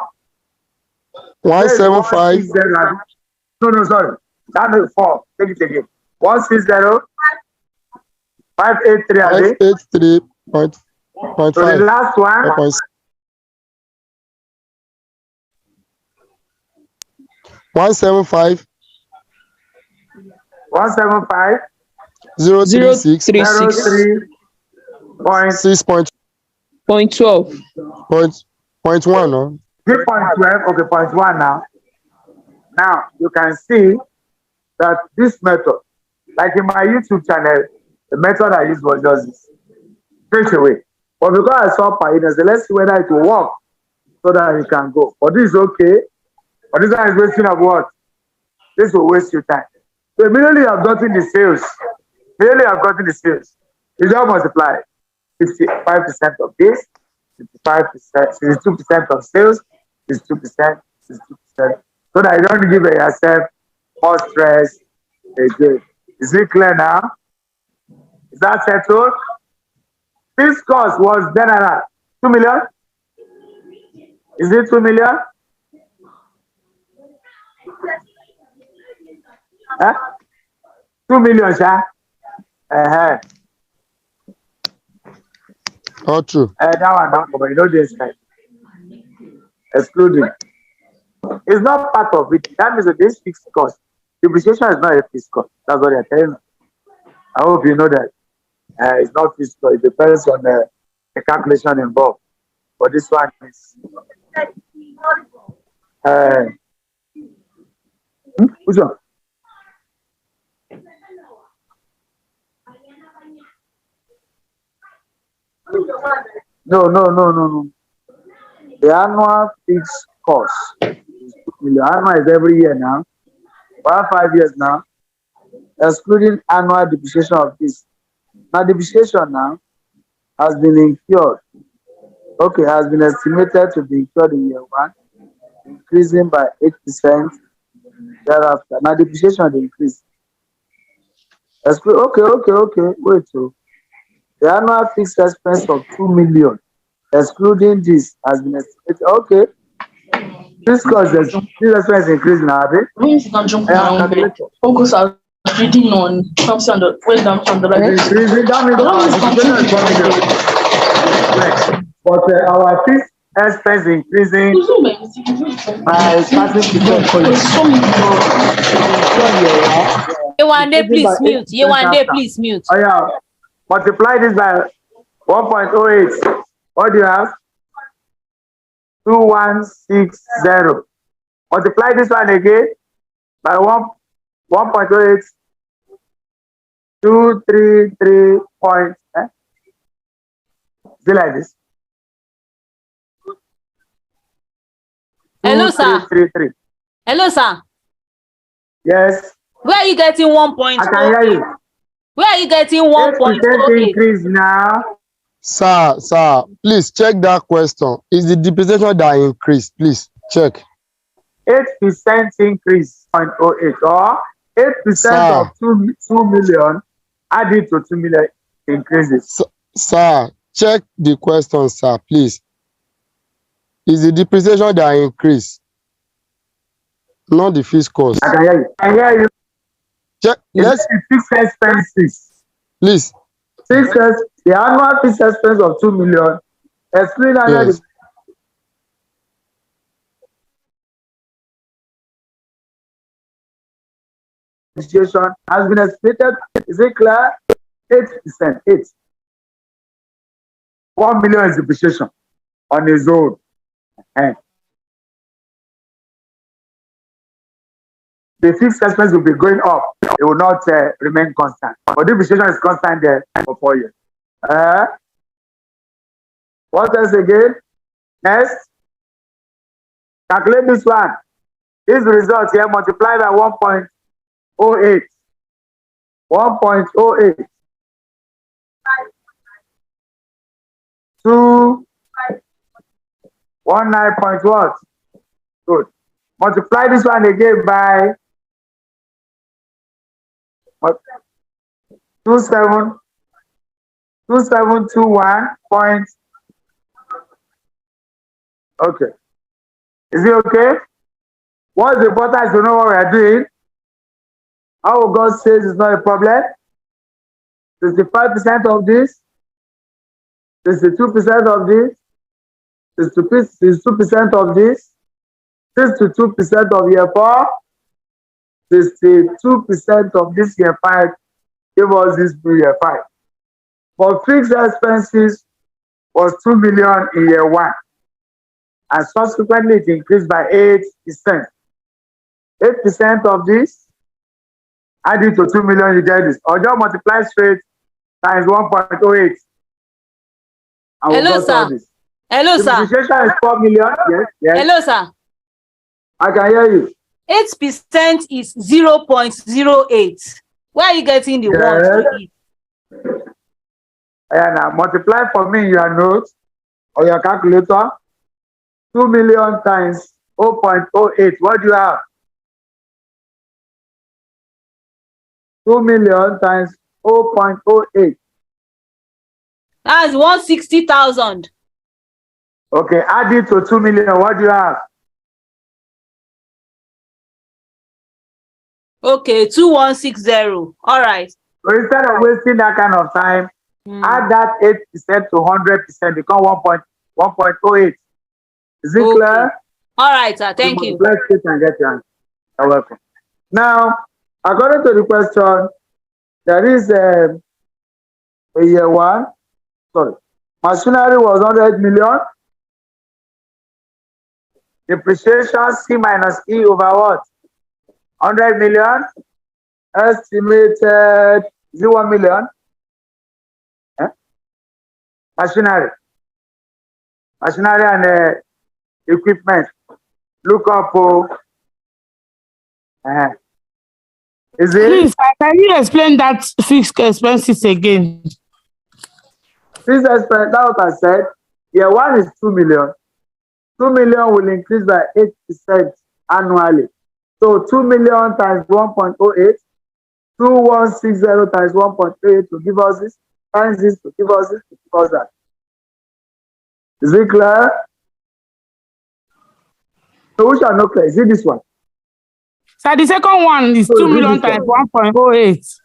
175. 160. No, sorry. That is 4. Take it again. 160. 583. 583.5. So the last one. 175. 175. 036. 6.12. Point 12. Point 1, no? 3.12. Okay, point 1 now. Now you can see that this method, like in my YouTube channel, the method I used was just this. Straight away. But because I saw per unit, so let's see whether it will work so that it can go. But this is okay. But this one is wasting of what? This will waste your time. So immediately you have gotten the sales. You just multiply 55% of this, 55%, 62% of sales, 62%, 62%. So that you don't give yourself more stress again. Is it clear now? Is that settled? This cost was then around 2 million. Is it 2 million? Huh? 2 million, sir. All true. That one, but you know this time. Excluding. It's not part of it. That means that this fixed cost. Depreciation is not a fixed cost. That's what they're telling me. I hope you know that. It's not fixed cost. It depends on the calculation involved. But this one is. Which one? No. The annual fixed cost is 2 million. Annual is every year now. For 5 years now. Excluding annual depreciation of this. Now depreciation now has been incurred. Okay, has been estimated to be incurred in year 1, increasing by 8% thereafter. Now depreciation increase. Okay. Wait. So the annual fixed expense of 2 million, excluding this, has been estimated. Okay. This cost this expense increase now, focus on reading on something on the when down on the right. But our fixed expense increasing by 30%. Yewande, please mute. Yewande, please mute. Oh yeah. Multiply this by 1.08. What do you have? 2160. Multiply this one again by 1.08. 233 points. Is it like this? Hello, sir. 233. Hello, sir. Yes. Where are you getting 1.08? I can hear you. Where are you getting 1.08? Increase now. Sir, please check that question. Is the depreciation that increased? Please check. 8% increase, 0.08, or 8% of 2 million added to 2 million increases. Sir, check the question, sir, please. Is the depreciation that increased? Not the fixed cost. I can hear you. Check. Let's fixed expenses. Please. The annual fixed expense of 2 million, excluding annual depreciation, has been estimated. Is it clear? 8%. 8. 1 million is depreciation on its own. The fixed expense will be going up. It will not remain constant. But depreciation is constant there for 4 years. What else again? Next. Calculate this one. This result here multiplied by 1.08. 1.08. 219 point what? Good. Multiply this one again by 27 2721 point. Okay. Is it okay? What's important is to know what we are doing. How God says it's not a problem. 65% of this, 62% of this, 62% of this, 62% of year 4, 62% of this year 5, give us this year 5. But fixed expenses was 2 million in year 1, and subsequently it increased by 8%. 8% of this, added to 2 million, you get this. Or just multiply straight times 1.08. Hello, sir. Hello, sir. Depreciation is 4 million. Yes, yes. Hello, sir. I can hear you. 8% is 0.08. Where are you getting the yes. 1? And multiply for me your notes or your calculator. 2 million times 0.08. What do you have? 2 million times 0.08. That's 160,000. Okay, add it to 2 million. What do you have? Okay, 2160. All right. So instead of wasting that kind of time, add that 8% to 100%, become 1.08. Is it clear? All right, sir. Thank you. Let's sit and get your answer. You're welcome. Now, according to the question, there is a year 1. Sorry. Machinery was 100 million. Depreciation C minus E over what? 100 million. Estimated 1 million. Machinery. Machinery and equipment. Look up for. Is it? Please, can you explain that fixed expenses again? Fixed expense, that's what I said. Year 1 is 2 million. 2 million will increase by 8% annually. So 2 million times 1.08, 2160 times 1.8 to give us this, times this to give us this, to give us that. Is it clear? So which are not clear? Is it this one? So the second one is 2 million times 1.08.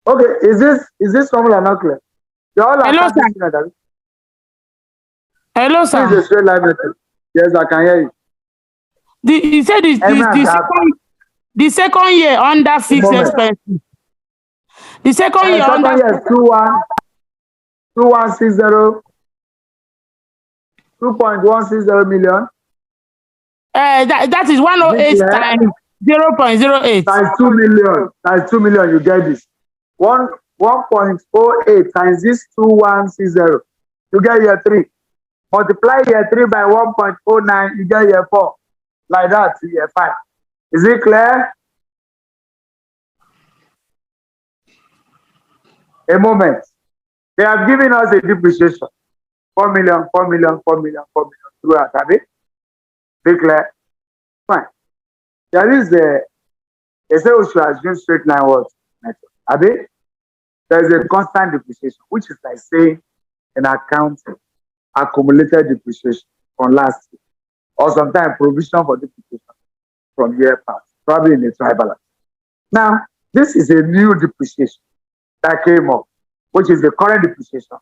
Okay, is this formula not clear? Hello, sir. Hello, sir. This is a straight line method. Yes, I can hear you. You said the second year under fixed expenses. The second year under. Second year 2160, 2.160 million. That is 108 times 0.08. Times 2 million. Times 2 million, you get this. 1.08 times this 2160. You get year 3. Multiply year 3 by 1.09, you get year 4. Like that to year 5. Is it clear? A moment. They have given us a depreciation. 4 million, 4 million, 4 million, 4 million throughout. Have it? Be clear? Fine. There is they say we should assume straight line what? Have it? There is a constant depreciation, which is like saying in accounting, accumulated depreciation from last year, or sometimes provision for depreciation from year past, probably in a trial balance. Now, this is a new depreciation that came up, which is the current depreciation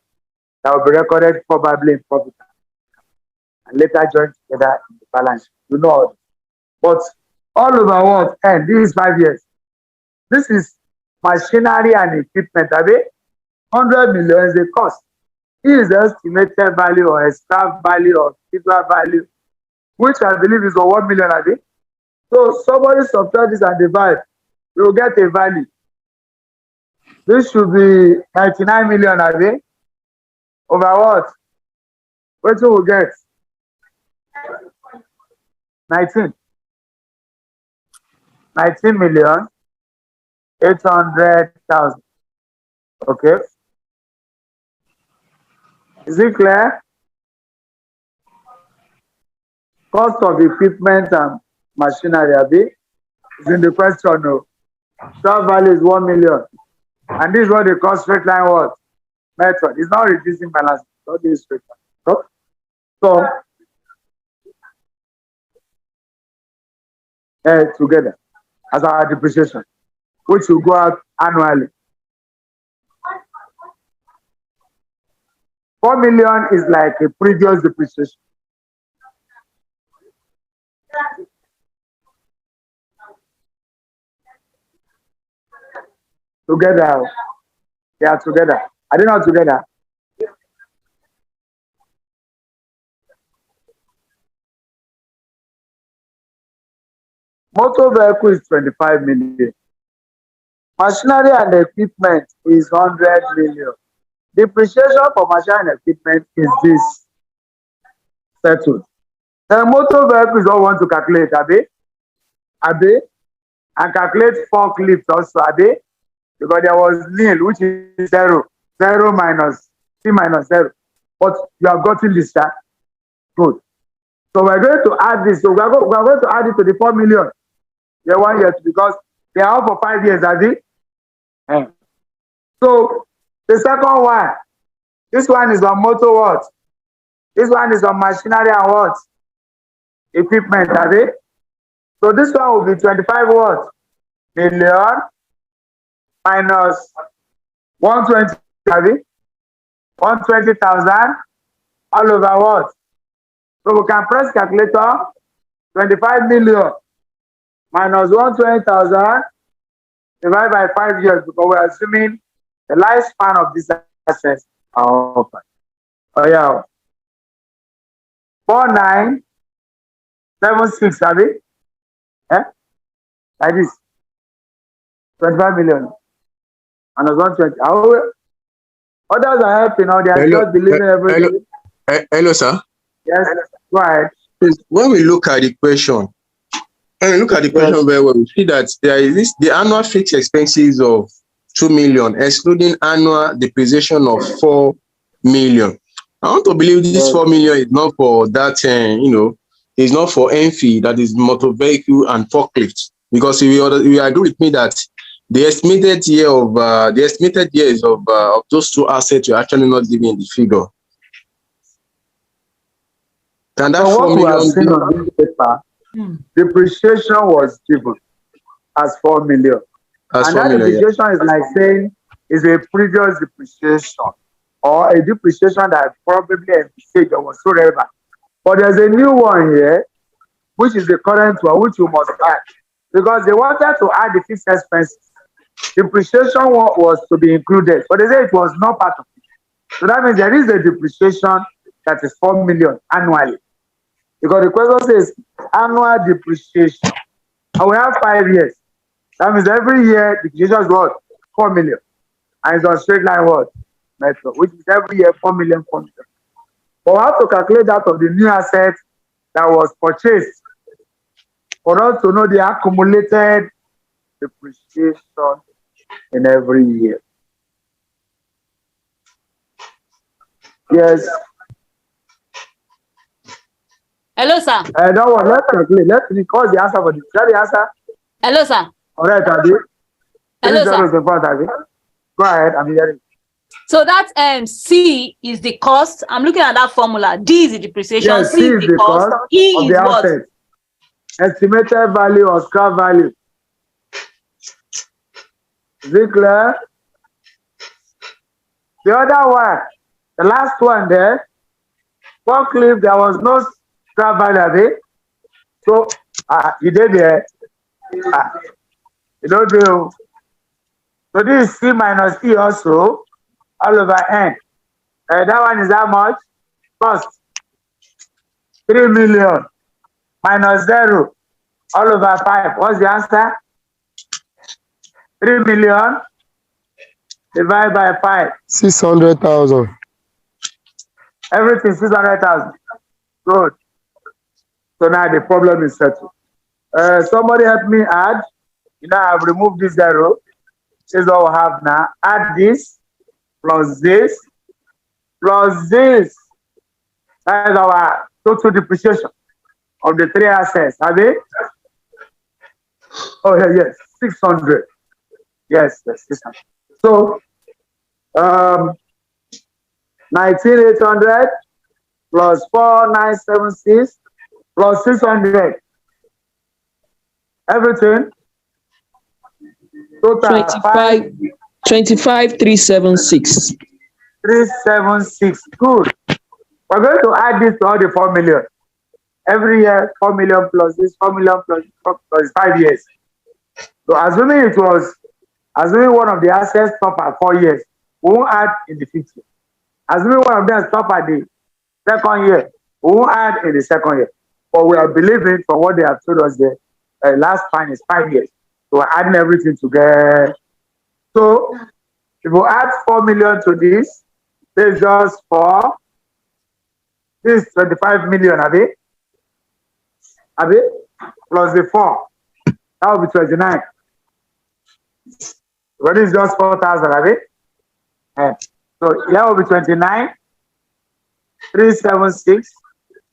that will be recorded probably in profit and later joined together in the balance sheet. You know all this. But all over what? And this is 5 years. This is machinery and equipment. Are they? 100 million is the cost. This is the estimated value or extra value or residual value, which I believe is 1 million a day. So somebody subtract this and divide, you will get a value. This should be 99 million a day. Over what? What you will get? 19 million 800,000. Okay. Is it clear? Cost of equipment and machinery, Abi, is in the question. No. Stock value is 1 million. And this is what they call straight line what? method. It's not reducing balance. Not this straight. So together as our depreciation, which will go out annually. 4 million is like a previous depreciation. Together, they are together. Are they not together? Motor vehicle is 25 million. Machinery and equipment is 100 million. Depreciation for machinery and equipment is this. Settled. The motor vehicle is all want to calculate, Abe, and calculate forklift also, Abe, because there was nil, which is 0. 0 minus C minus 0. But you have gotten this, sir. Good. So we're going to add this. So we're going to add it to the 4 million. Year 1 year 2, because they are all for 5 years, Abe. So the second one, this one is on motor what? This one is on machinery and what? Equipment, Abe. So this one will be 25 what? Million minus 120, Abe. 120,000 all over what? So we can press calculator. 25 million minus 120,000 divided by 5 years, because we're assuming the lifespan of these assets are offered. Oh yeah. 4976, have it? Like this. 25 million. And 120. Others are helping now, they are just delivering everything. Hello, sir. Yes, go ahead. When we look at the question, very well, we see that there is the annual fixed expenses of 2 million, excluding annual depreciation of 4 million. I want to believe this 4 million is not for that, is not for ENFI, that is motor vehicle and forklift. Because you agree with me that the estimated years of those two assets you're actually not giving the figure. Can that 4 million on this paper, depreciation was given as 4 million. And that depreciation is like saying is a previous depreciation or a depreciation that probably envisaged or was so relevant. But there's a new one here, which is the current one, which you must add. Because they wanted to add the fixed expenses. Depreciation was to be included, but they say it was not part of it. So that means there is a depreciation that is 4 million annually. Because the question says annual depreciation. And we have 5 years. That means every year depreciation is what? 4 million. And it's on straight line what? Method, which is every year 4 million, 4 million. But we have to calculate that of the new asset that was purchased for us to know the accumulated depreciation in every year. Yes. Hello, sir. Don't worry, let's calculate. Let's record the answer for this. Is that the answer? Hello, sir. All right, Adi. Hello, sir. Go ahead, I'm hearing. So that C is the cost. I'm looking at that formula. D is the depreciation. Yes, C is the cost. E of is the what? asset. Estimated value or scrap value. Is it clear? The other one, the last one there, forklift, there was no scrap value. So you did there. You don't do. So this is C minus E also, all over N. That one is how much? Cost. 3 million minus 0, all over 5. What's the answer? 3 million divided by 5. 600,000. Everything 600,000. Good. So now the problem is settled. Somebody help me add. I've removed this 0. This is all we have now. Add this plus this plus this. That is our total depreciation of the 3 assets. Are they? Oh, yes, 600. Yes, 600. So, 19,800 plus 4,976 plus 600. Everything. Total 25,376. 376. Good. We're going to add this to all the 4 million. Every year, 4 million plus this, 4 million plus 5 years. So assuming one of the assets stop at 4 years, we won't add in the 5th year. Assuming one of them stop at the 2nd year, we won't add in the 2nd year. But we are believing from what they have told us there, last time is 5 years. So we're adding everything together. So if we add 4 million to this, this is just for this 25 million, Abi, plus the 4. That will be 29. But this is just 4,000, Abi. So that will be 29, 376,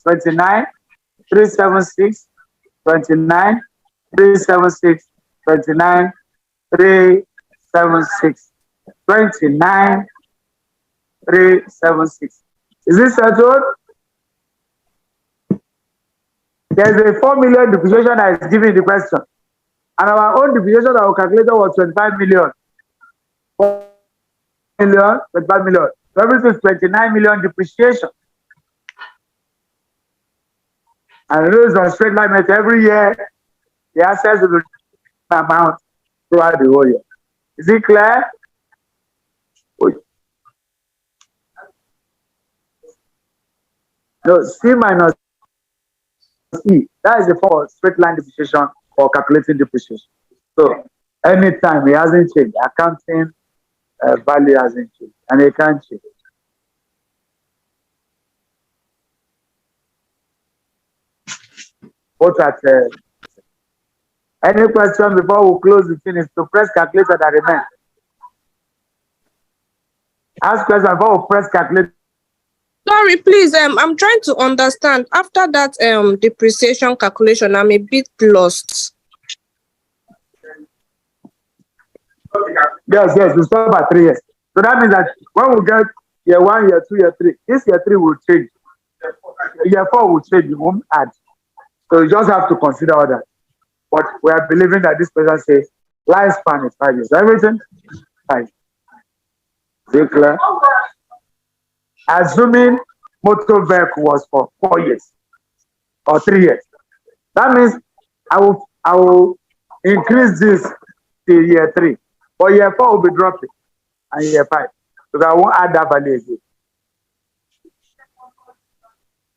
29, 376, 29, 376, 29, 376, 29, 376. Is this settled? There's a 4 million depreciation that is given the question. And our own depreciation that we calculated was 25 million. 4 million, 25 million. So everything is 29 million depreciation. And it is on straight line method. Every year, the assets will be amount throughout the whole year. Is it clear? No, C minus E. That is the form of straight line depreciation for calculating depreciation. So anytime it hasn't changed, accounting value hasn't changed, and it can't change. What at any question before we close the thing is to press calculator that remains. Ask question before we press calculator. Sorry, please. I'm trying to understand. After that depreciation calculation, I'm a bit lost. Yes, we stop at 3 years. So that means that when we get year 1, year 2, year 3, this year 3 will change. Year 4 will change, you won't add. So you just have to consider all that. But we are believing that this person says lifespan is 5 years. Everything 5. Is it clear? Assuming motor vehicle was for 4 years or 3 years. That means I will increase this till year 3. But year 4 will be dropping. And year 5. Because I won't add that value again.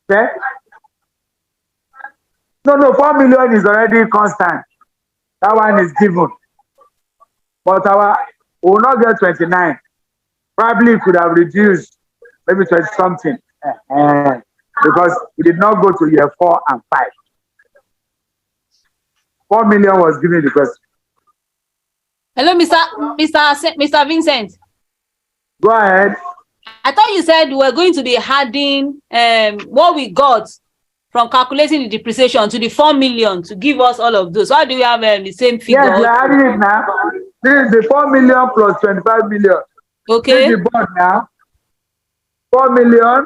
Okay? No, 4 million is already constant. That one is given. But we will not get 29. Probably could have reduced maybe 20 something. Because we did not go to year 4 and 5. 4 million was given the question. Hello, Mr. Vincent. Go ahead. I thought you said we were going to be adding what we got from calculating the depreciation to the 4 million to give us all of those. Why do we have the same figure? Yes, we are adding it now. This is the 4 million plus 25 million. Okay. This is the board now. 4 million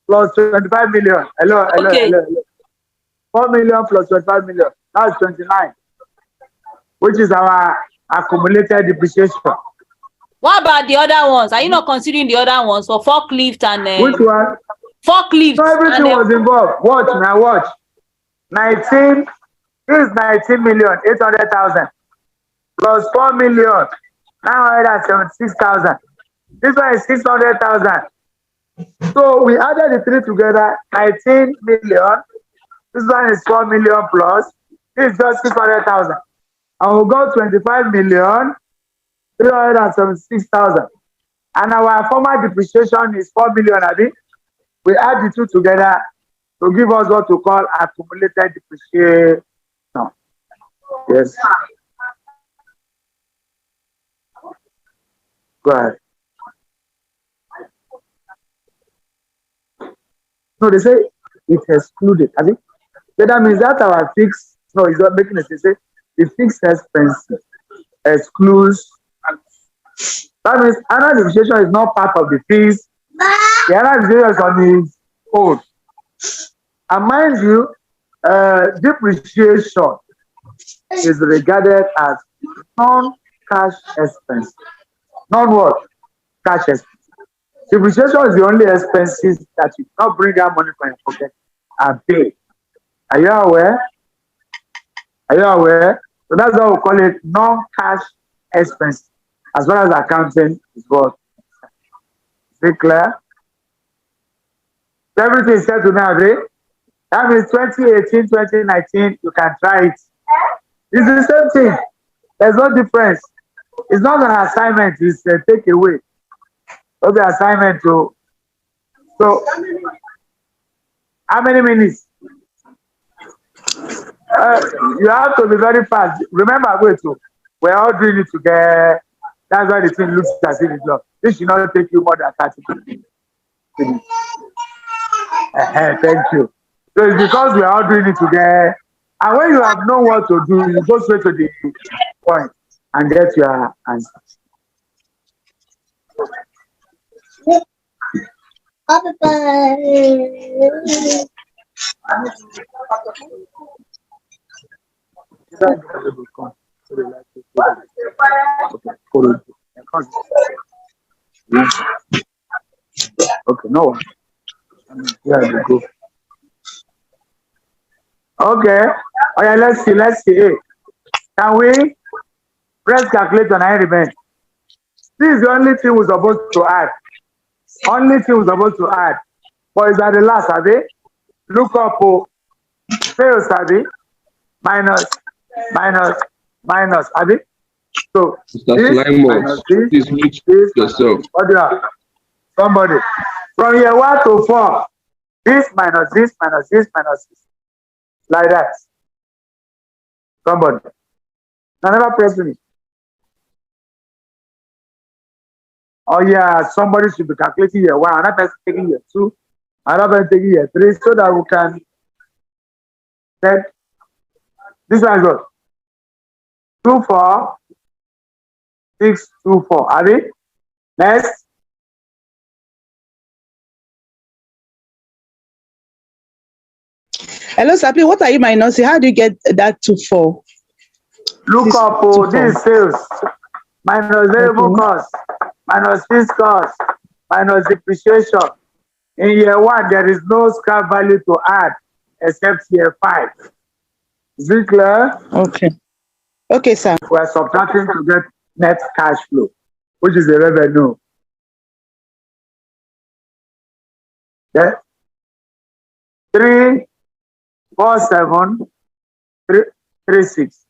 plus 25 million. Hello. 4 million plus 25 million. That's 29. Which is our accumulated depreciation. What about the other ones? Are you not considering the other ones for forklift and which one? Forklift. No, everything was involved. Watch. 19. This is 19,800,000 plus 4,976,000. This one is 600,000. So we added the 3 together, 19 million. This one is 4 million plus. This is just 600,000. And we'll go 25,376,000. And our former depreciation is 4 million, I think. We add the 2 together to give us what we call accumulated depreciation. Yes. Go ahead. No, they say it's excluded. I think so that means that our fixed, no, it's not making it. They say the fixed expense excludes. That means annual depreciation is not part of the fees The other zeros on his own. And mind you, depreciation is regarded as non-cash expense. Non what? Cash expense. Depreciation is the only expenses that you cannot bring out money from your pocket and pay. Are you aware? Are you aware? So that's why we call it non-cash expense, as well as accounting is what. Is it clear? Everything is set to now, agree? That means 2018, 2019, you can try it. It's the same thing. There's no difference. It's not an assignment, it's a takeaway. Of the assignment to. So, how many minutes? You have to be very fast. Remember, wait, so we're all doing it together. That's why the thing looks as if it's long. This should not take you more than 30 minutes. Thank you. So it's because we are all doing it together. And when you have known what to do, you go straight to the point and get your answers. Okay, no one. Here we go. Okay. Okay, let's see. Hey, can we press calculate on I remain? This is the only thing we're supposed to add. Only thing we're supposed to add. But it's at the last, are they? Look up, fails, are they? Minus, are they? So, this minus this, yourself. What do you have? Somebody. From year 1 to 4, this minus this minus this minus this. Like that. Somebody. Another person. Oh yeah, somebody should be calculating year 1, another person taking year 2, another person taking year 3, so that we can get this one is what? 2, 4, 6, 2, 4. Are they? Next. Hello, Sapi. What are you minusing? How do you get that to 4? Look this up. This sales minus variable cost, minus fixed cost, minus depreciation. In year 1, there is no scrap value to add except year 5. Is it clear? Okay. Okay, sir. We are subtracting to get net cash flow, which is the revenue. Yeah. 3, 4, 7, 3, 3, 6.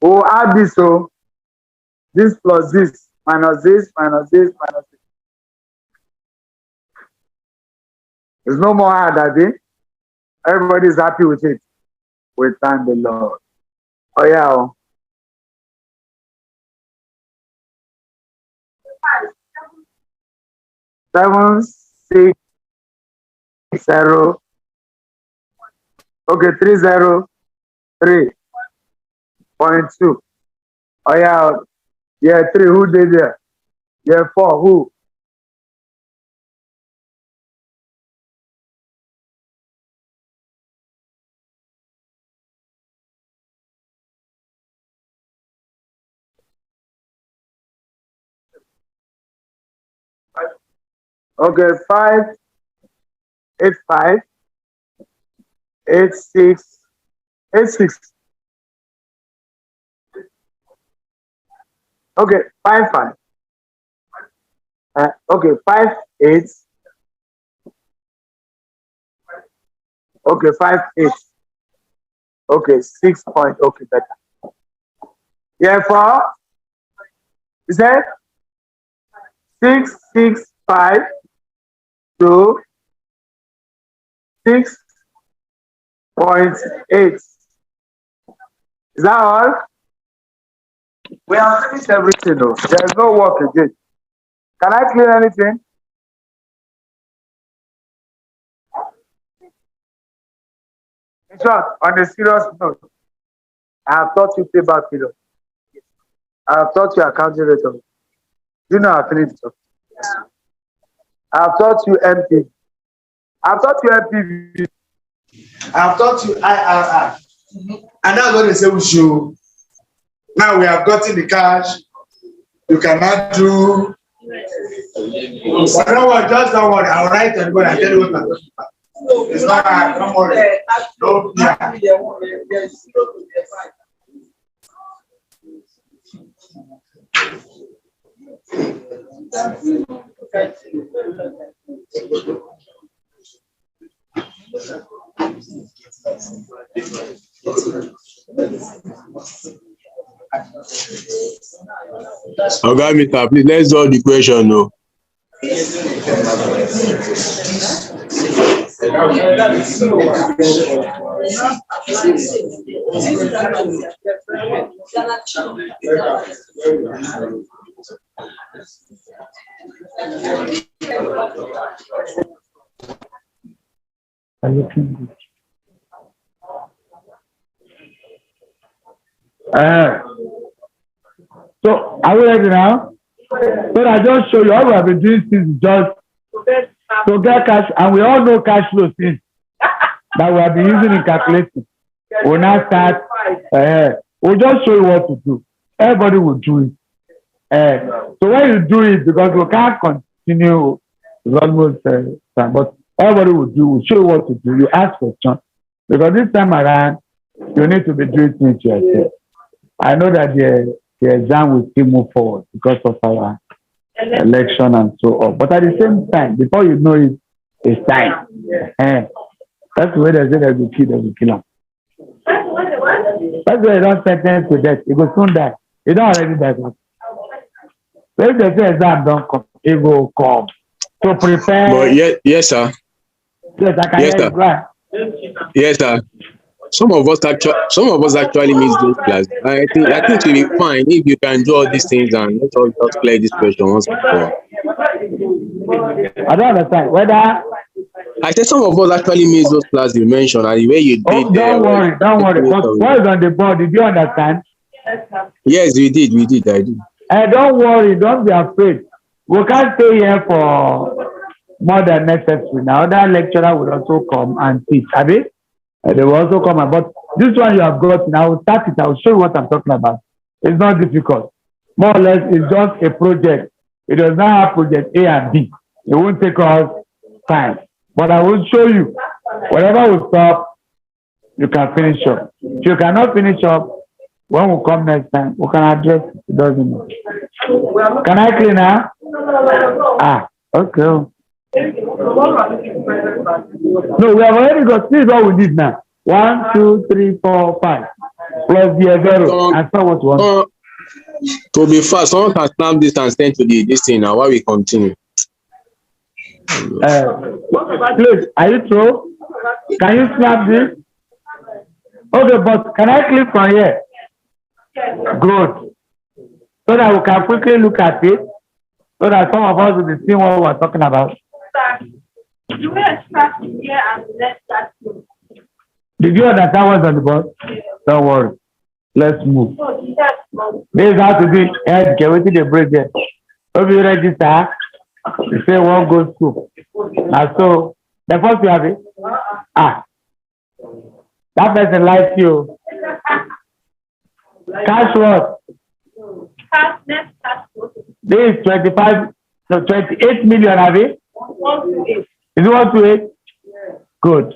We'll add this, so this plus this, minus this, minus this, minus this. There's no more add, are they? Everybody is happy with it. We thank the Lord. Oh, yeah. 7, 6, 0. Okay, 3, 0, 3.2. Oh, yeah. Yeah, 3. Who did there? Yeah, 4. Who? Okay, 5, 8, 5, 8, 6, 8, 6. Okay, 5, 5. Okay, 5, 8. Okay, 5, 8. Okay, 6 point. Okay, better. Therefore, is that 6, 6, 5 to 6.8. Is that all? We have finished everything though. There's no work again. Can I clear anything? In short, on a serious note, I have taught you payback period. I have taught you accounting rate. You know, I finished. I've taught you MP. I've taught you MPV. I've taught you IRR. And that's what they say we should. Now we have gotten the cash. You cannot do. But don't worry, just don't worry. I'll write and go and tell you what I'm talking about. It's not hard. Don't worry. Don't, yeah. Okay, Mr. Please, let's do the question. No. So are we ready now? So I just show you all we have been doing since just to get cash, and we all know cash flow since that we have been using in calculating. We'll now start. We'll just show you what to do. Everybody will do it. So when you do it, because we can't continue, it's almost but everybody will do. We'll show you what to do. You ask questions because this time around you need to be doing things yourself. I know that the exam will still move forward because of our election and so on. But at the same time, before you know it, it's time. That's the way they say they will kill them. That's why you don't sentence to death. You go soon die. You don't already die. So if they say exam don't come, it will come. So prepare. But yes, sir. Yes, I can yes, hear sir. you. Right. Yes, sir. Some of us actually miss those classes. I think it will be fine if you can do all these things and let us just clear this question once before. I don't understand whether. I said some of us actually miss those classes you mentioned and the way you did. Oh, don't worry. But what is on the board? Did you understand? Yes, we did. I did. Don't worry. Don't be afraid. We can't stay here for more than necessary. Now, that lecturer will also come and teach. Abi? They will also come. But this one you have got, now I will start it. I will show you what I'm talking about. It's not difficult. More or less, it's just a project. It does not have project A and B. It won't take us time. But I will show you. Whatever will stop, you can finish up. If you cannot finish up, when we come next time, we can address it. It doesn't matter. Can I clean now? Okay. No, we have already got. This is what we did now. 1, 2, 3, 4, 5. Plus the 0. And so what one. To be fast, someone can stamp this and send to this thing now while we continue. Please, are you through? Can you snap this? Okay, but can I click from here? Good. So that we can quickly look at it. So that some of us will be seeing what we're talking about. You will extract here and let that go. Did you understand what's on the board? Don't worry. Let's move. This is how to do it. Get with the break there. If you register, you say one goes to. And so the first you have it. That person likes you. Cash what? Cash net cash flow. This is 28 million, have it? 128. Is it 128? Good.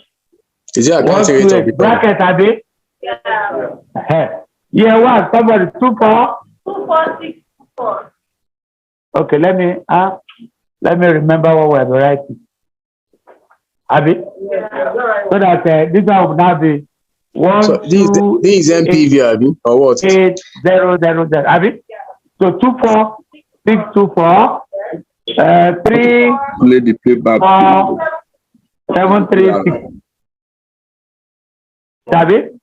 Is it a 128 bracket, have it? Yeah. Yeah, what? Somebody 24? 2464. Okay, let me remember what we're writing. Have it? So that this one will now be 1. So this is MPV, have you? Or what? 8000. Have it? So 24624 3 Play the playback. 4 736. Have it?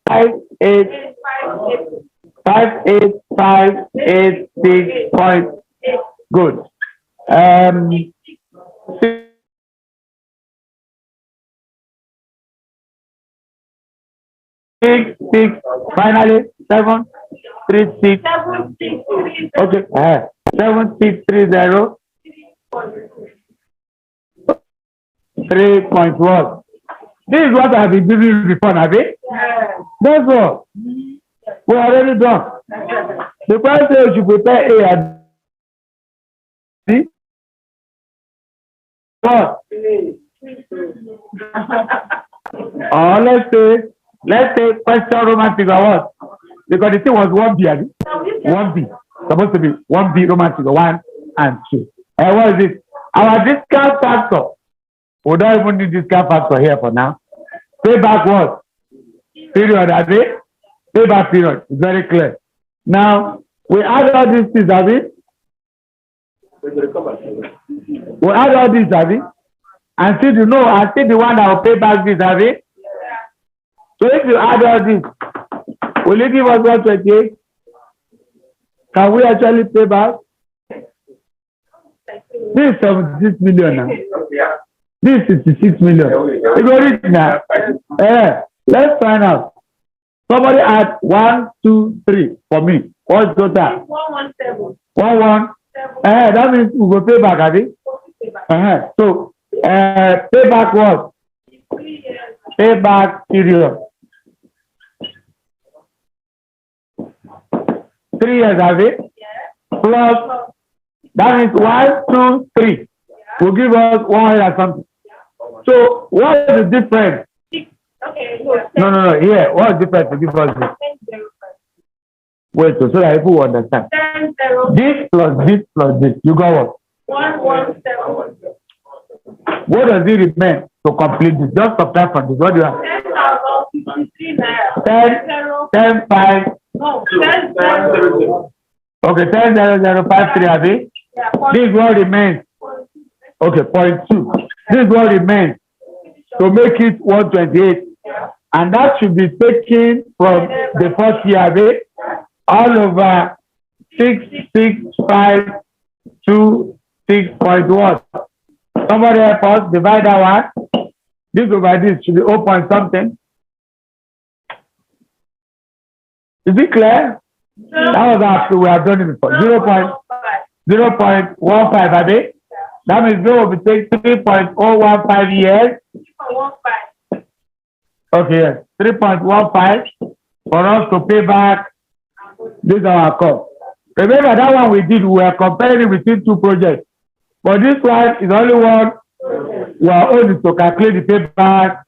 58586 point. Good. 6 finally 7 36. Okay. 7630. 3.1. This is what I've been giving you before, Nabi. That's all. We already done. The question is you prepare A and B. What? Or let's say question Roman figure what? Because the thing was 1B, 1B. Supposed to be 1B Roman figure 1 and 2. And what is it? Our discount factor. We don't even need discount factor here for now. Payback what? Period, are they? Payback period. It's very clear. Now, we add all these things, have we? We add all these, have we? And see, you know, I see the one that will pay back this, have we? So if you add all this, will you give us 128? Can we actually pay back? This is 76 million now. This is 66 million. You go read now. Let's find out. Somebody add 1, 2, 3 for me. What's total? 117. 1. That means we go pay back, Abi. So payback what? Payback period. 3 years, Abi. Plus, that means 1, 2, 3. Will give us 100 or something. So what is the difference? Okay. No. Here, what is the difference to give us this? Wait, so that people will understand. 10, This plus this plus this. You got what? 117. What does it remain to complete this? Just subtract from this. What do you have? 10,053 naira. 10, 5. No, 10,000. Okay, 10,053, Abi. Yeah, This one remains. Okay, 0.2. This one remains to make it 128. And that should be taken from the first year, Abi. All over 6652.1. Somebody help us divide that one. This over this should be 0 point something. Is it clear? That was after we have done it before. 0.15, Abi. That means we will take 3.015 years. 3.15. Okay, yes. 3.15 for us to pay back. This is our cost. Remember that one we did, we were comparing between two projects. But this one is only one we are only to calculate the payback.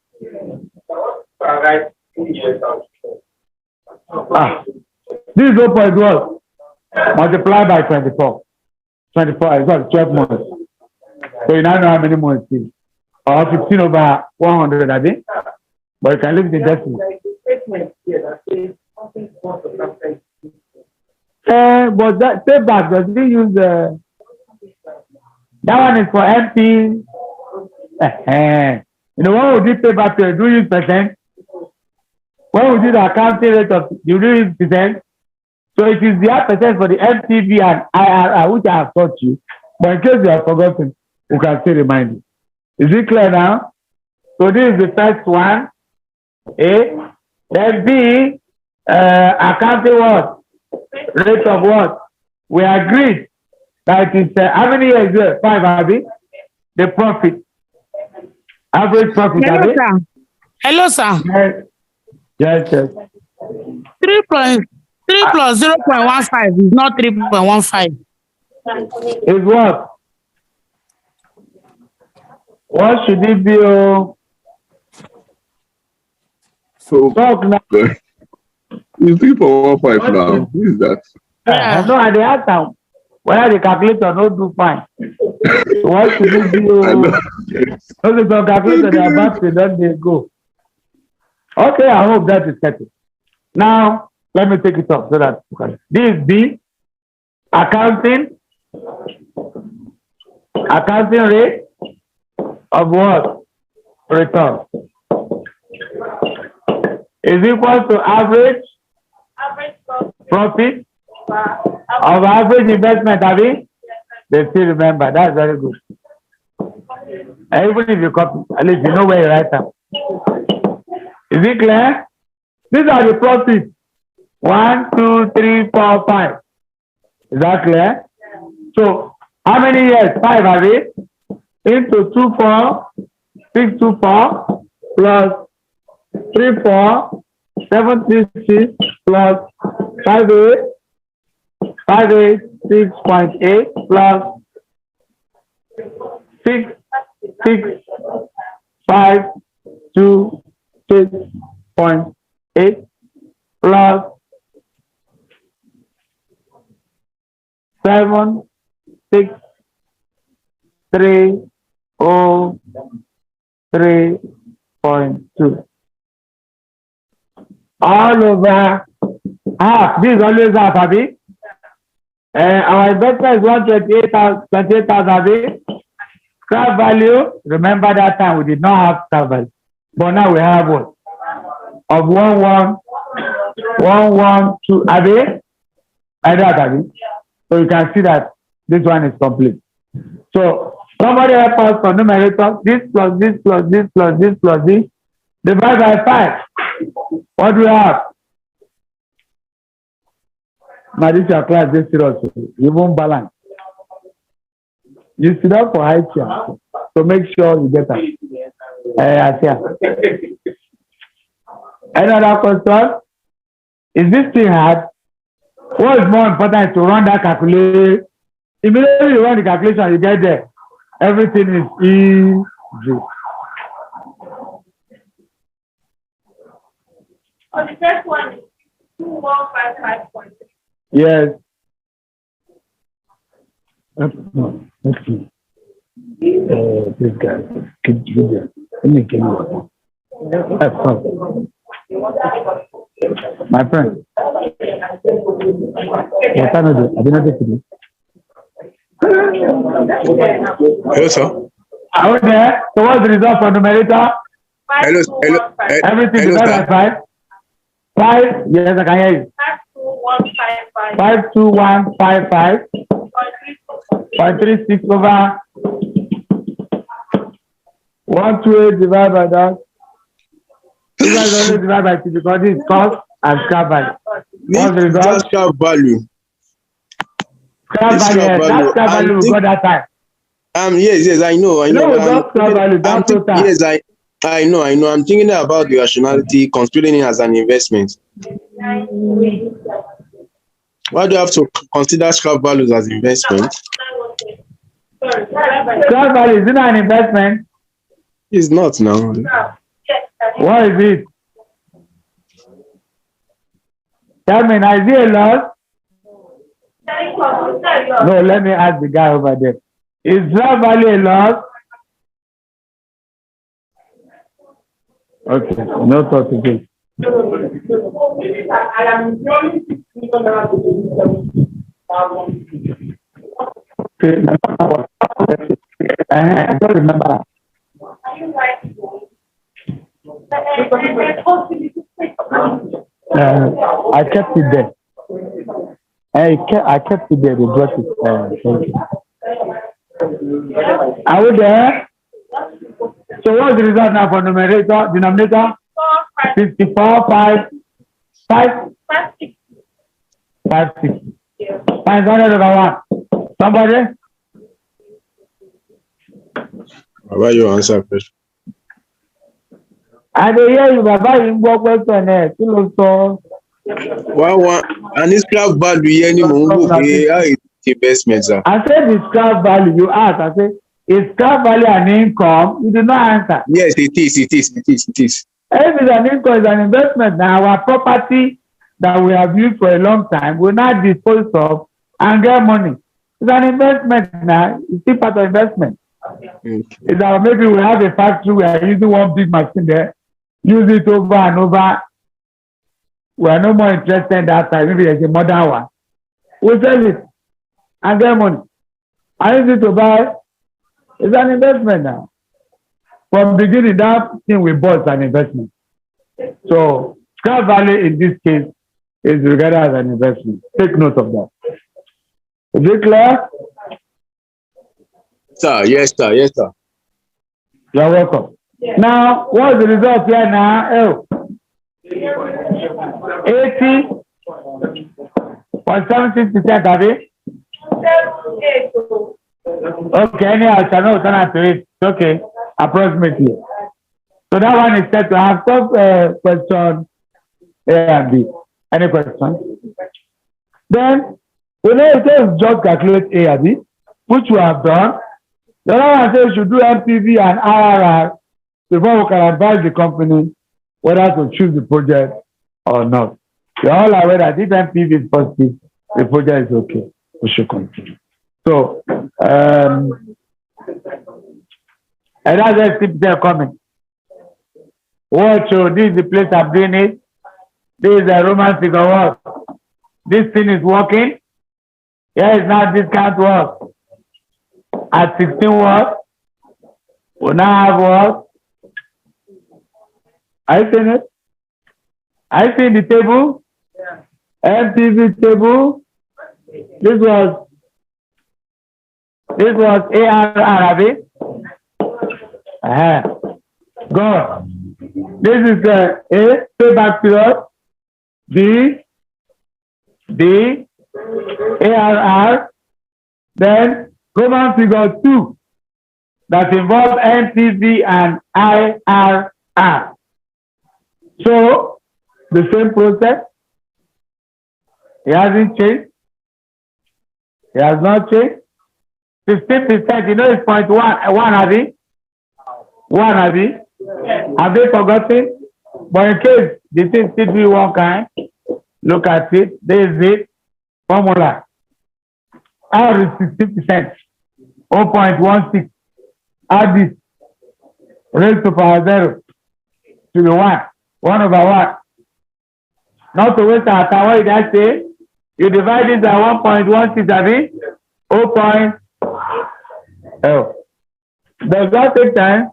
This is 0.1 multiplied by 24. 24 is what? 12 months. So you now know how many months it is. Or 15 over 100, I think. But you can leave it in decimal. But that payback, does it use the... That one is for empty. You know, when we did payback period, do you use percent? When we did the accounting rate of, you do use percent? So it is the percent for the MTV and IRR, which I have taught you. But in case you have forgotten, we can still remind you. Is it clear now? So this is the first one. A. Then B, accounting what? Rate of what? We agreed that it is, how many years is it? 5, Abi? The profit. Average profit, Hello, Abi? sir. Hello, sir. Yes. 3 plus 0.15 is not 3.15. Is what? What should it be? So, talk now. It's 3.15 now. Who is that? No, and the answer, whether the calculator no do fine. What should it be? So the calculator, they are back to then they go. Okay, I hope that is settled. Now, let me take it up so that this is B, accounting rate of what? Return. Is equal to average profit of average investment, Abi? They still remember. That's very good. And even if you copy, at least you know where you write them. Is it clear? These are the profits 1, 2, 3, 4, 5. Is that clear? So, how many years? 5, have it? Into 2, 4, 6, 2, 4, plus 3, 4, 7, 3, 6, plus 5, 8, 5, 8, 6.8, plus 6, 6, 5, 2, 6.8, plus 7, 6, 3, 0, 3.2. All over half. This is always half, Abi. Our investment is 128,000, Abi. Scrap value, remember that time we did not have scrap value. But now we have what? Of 112, Abi. Like that, Abi. So you can see that this one is complete. So somebody help us for numerator. This plus this plus this plus this plus this. Divide by 5. What do we have? Now this is your class, this serious. You won't balance. You sit down for high chair. So make sure you get that. Another question? Is this thing hard? What is more important is to run that calculation. Immediately you run the calculation, you get there. Everything is easy. Oh, the first one is 2155.3. Yes. This guy, let me give you one. My friend. What time is it? I did not get to do. Hello, sir. Out there. So what's the result for numerator? Hello. Everything divided by 5. 5. Yes, I can hear you. 52155. 0.36 over 128 divided by that. You guys always divide by 2 because this is cost and scrap value. What's the result? Just scrap value. Scrap value, yes. That's scrap value we got that time. Yes, I know. No, that's scrap value. That's total. Yes, I know. I'm thinking about the rationality, considering it as an investment. Why do you have to consider scrap values as investment? Scrap value is not an investment. It's not now. What is it? Tell me, now, is it a loss? No, let me ask the guy over there. Is scrap value a loss? Okay, no thought again. I don't remember. I kept it there. I kept it there. They brought it. Thank you. Are we there? So what's the result now for numerator? Denominator? 54, 5, 5, 6. Find 100 over 1. Somebody? How about you answer first? I don't hear you, Baba. You walk question there. One, and this scrap value investment, sir. I said the scrap value. You asked. I said, is scrap value an income? You did not answer. Yes, it is. If it's an income, it's an investment. Now our property that we have used for a long time will not dispose of and get money. It's an investment now. It's still part of investment. Okay. It's our, maybe we have a factory, we are using one big machine there, use it over and over. We are no more interested in that side. Maybe there's a modern one. We sell it and get money. I use it to buy. It's an investment now. From beginning, that thing we bought is an investment. So scrap value in this case is regarded as an investment. Take note of that. Is it clear? Sir, yes, sir. You're welcome. Yeah. Now, what's the result here now? 80 0.76%, Abby? 7.8. Okay, anyhow, I shall not turn out to it. Okay, approximately. So that one is set to have some question A and B. Any question? Then, you know, it says just calculate A and B, which we have done. The other one says you should do MPV and IRR before we can advise the company whether to choose the project or not. You're all aware that if MPV is positive, the project is okay. We should continue. So, and that's it, they're coming. Watch, oh, this is the place I'm doing it. This is a Roman figure work. This thing is working. Here is now discount work. At 16 work, we now have work. I seen it. I seen the table. MPV table. This was ARR. Good. This is A, payback period. B, ARR. Then Roman figure 2 that involves NPV and IRR. So the same process. It hasn't changed. It has not changed. 15%, you know, it's 0.1, Abby. 1, Abby. Have they forgotten? But in case the thing still be one kind, look at it. There is it. Formula. R is 16%. 0.16. Add this. Raised to power 0 to be 1. 1 over 1. Not to waste our time. What did I say? You divide this by 1.16, Abby. 0. Does that take time?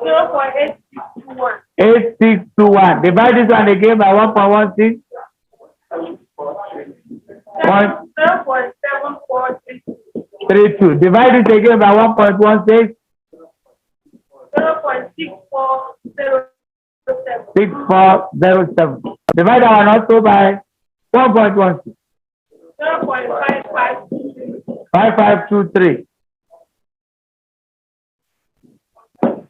0.8621. 8621. Divide this one again by 1.16. 0.743. Divide it again by 1.16. 0.6407. 6407. Divide that one also by 1.16. 0.5523. 5523.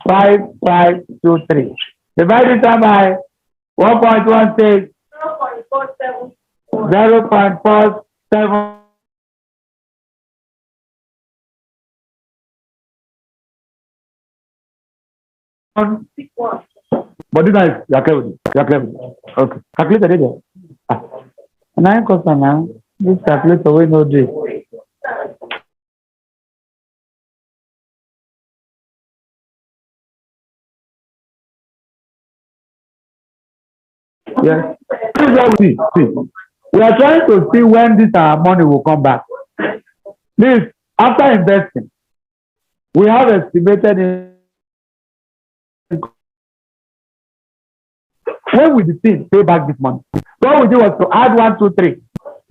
5523. Divide it by 1.16. 0.47. 0.47. But this is you're clever. Okay. Calculator there. And I question now. This calculator we know this. Yes. This is what we see. We are trying to see when this our money will come back. This after investing, we have estimated in when will the team pay back this money? What we do was to add 1, 2, 3.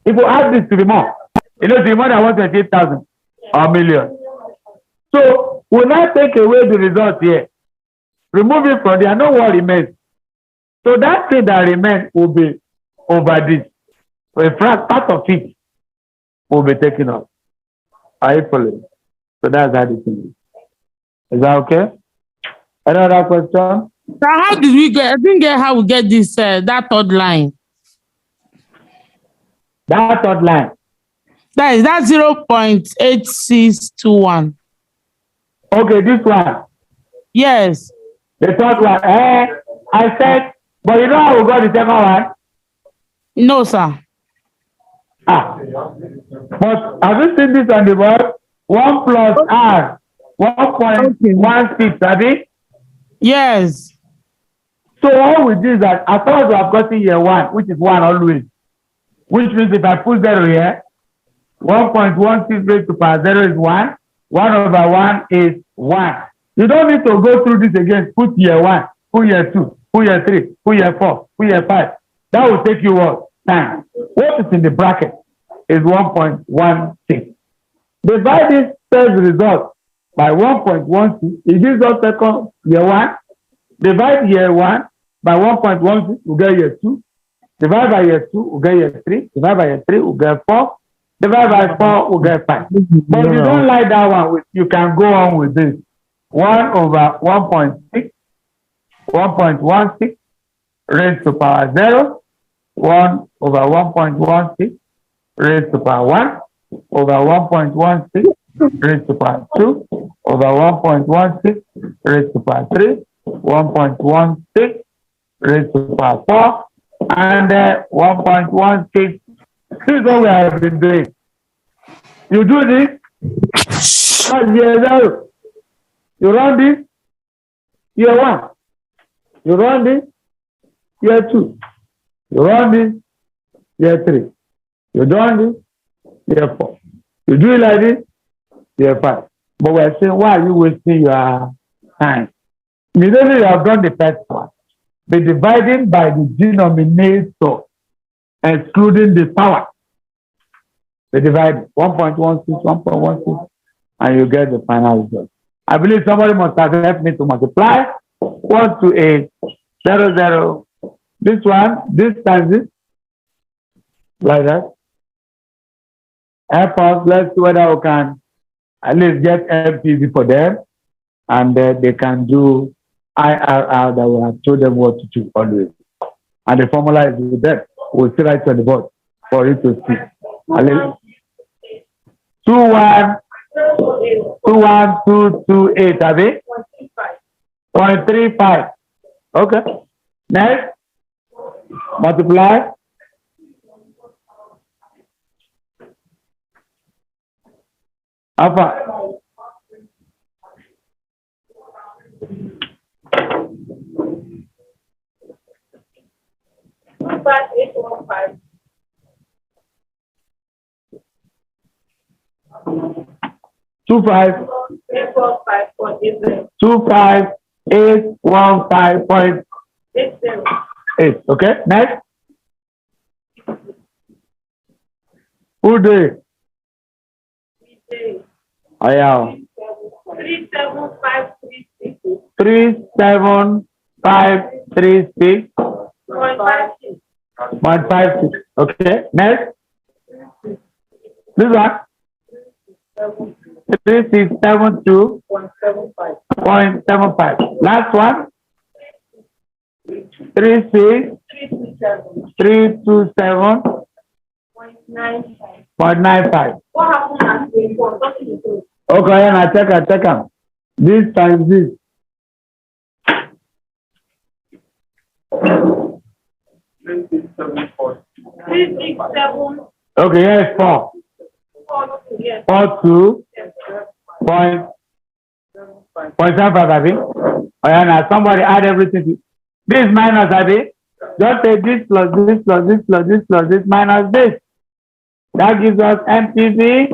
If we add this to the more, you know, the more than 128,000 or million. So we now take away the result here, remove it from there, no what remains. So that thing that remains will be over this. So a part of it will be taken off. Are you following? So that's how the thing is. Is that okay? Another question? So how did we get? I didn't get how we get this that third line. That third line. That is 0.8621. Okay, this one. Yes. The third one. I said, but you know how we got the second one? No, sir. But have you seen this on the board? 1 plus R. 1.16, Abby? Yes. So all we do is that as far as we have gotten year 1, which is 1 always, which means if I put 0 here, 1.16 raised to power 0 is 1. 1 over 1 is 1. You don't need to go through this again. Put year 1, put year 2, put year 3, put year 4, put year 5. That will take you what? Time. What is in the bracket is 1.16. Divide this first result by 1.16. It gives us second year 1. Divide year 1 by 1.16, we get year 2. Divide by year 2, we get year 3. Divide by year 3, we get 4. Divide by 4, we get 5. But if you don't like that one, you can go on with this. 1 over 1.6, 1.16 raised to power 0. 1 over 1.16 raised to power 1 over 1.16 raised to power 2 over 1.16 raised to power 3, 1.16 raised to power 4, and 1.16. This is what we have been doing. You do this, that's year 0. You run this, year 1. You run this, year 2. You run this, year 3. You run this, year 4. You do it like this, year 5. But we're saying, why are you wasting your time? Immediately you have done the first one. Be dividing by the denominator, excluding the power. Be dividing 1.16, 1.16, and you get the final result. I believe somebody must have helped me to multiply 1 to 8, 0, 0. This one, this times this, like that. Help us, let's see whether we can at least get MPV for them, and they can do IRR that we have told them what to do always. And the formula is with them. We'll see right on the board for you to see. 21228, Abby? 0.35. Okay. Next. Multiply. Alpha. 25815. 25815.8. Okay, next. Who did? Oh, yeah. 37536. 37536. 0.56. Okay, next. This one. 3672.75. Last one. 36327.95. What happened at the one? Okay, and I check them. This times this. Okay, yes, 4. 42.75, Abby. Oh, yeah, now somebody add everything to this minus, Abby. Just take this plus this plus this plus this plus this minus this. That gives us MPV.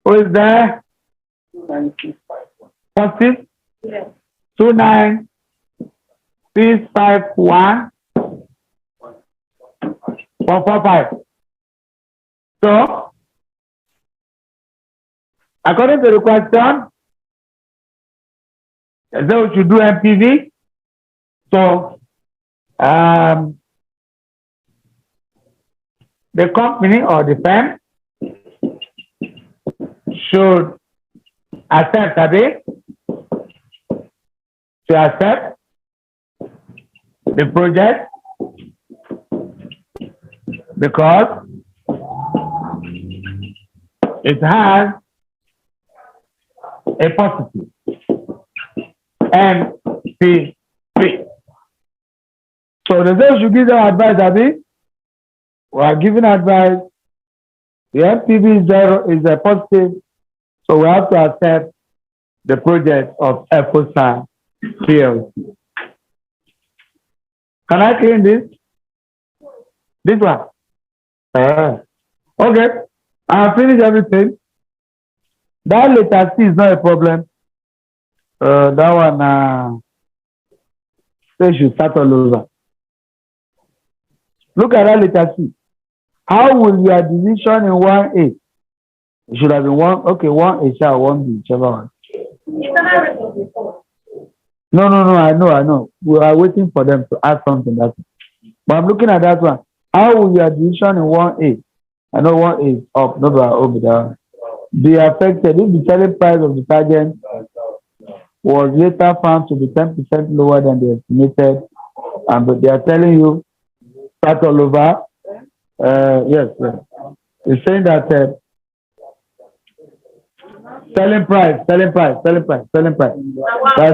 Who is there? 46? Yes. 29651.45. So, according to the question, they say we should do MPV. So, the company or the firm should accept to accept the project because it has a positive MPV. So the day should give them advice, Abby. We are giving advice. The MPV is 0 is a positive, so we have to accept the project of Author Saint Vinn. Can I clean this? This one. Okay. I finished everything. That letter C is not a problem. That one, they should start all over. Look at that letter C. How will your division in 1A? It should have been 1, okay, 1A shall 1B, whichever one. No, I know. We are waiting for them to add something. That's it. But I'm looking at that one. How will your decision in 1A, I know 1A is up, not over down, be affected if the selling price of the target was later found to be 10% lower than the estimated, but they are telling you start all over. Yes. It's saying that selling price. The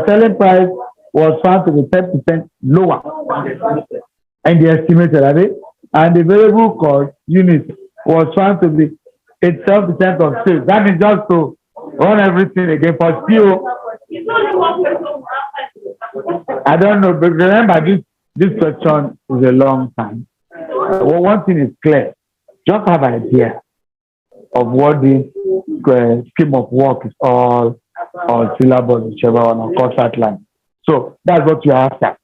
selling price was found to be 10% lower and the estimated, right? And the variable cost unit was found to be 87% of sales. That means just to run everything again for still. I don't know, but remember this question is a long time. One thing is clear. Just have an idea of what this scheme of work is all, or syllabus, whichever one, or course outline. So that's what you are after.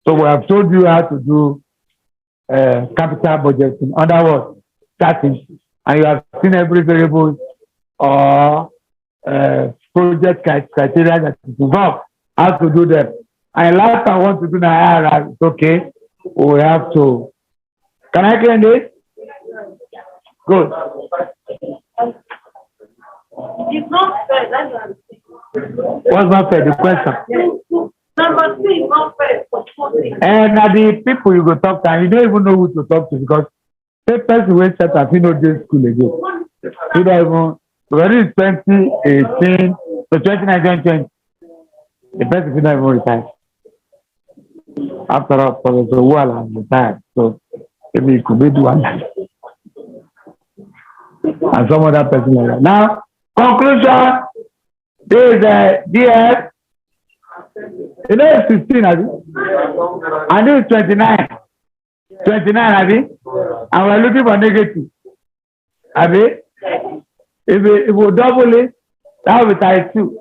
So we have told you how to do capital budgeting, under what? Starting. And you have seen every variable or project criteria that is involved, how to do them. And last I want to do now, it's okay. We have to. Can I claim this? Good. It's not fair. What's not fair? The question. Number 3 is not fair. And now the people you go talk to, and you don't even know who to talk to because the person will set up, you know, this school again. You don't even, when it's 2018, so 2019, the person will not even retire. After all, Professor Wall has retired, so maybe it could be one. And some other person like that. Now, conclusion, there is a DS. You know it's 16, I think. And this is 29. 29, I think. And we're looking for negative. I mean, if we double it, that will be times 2.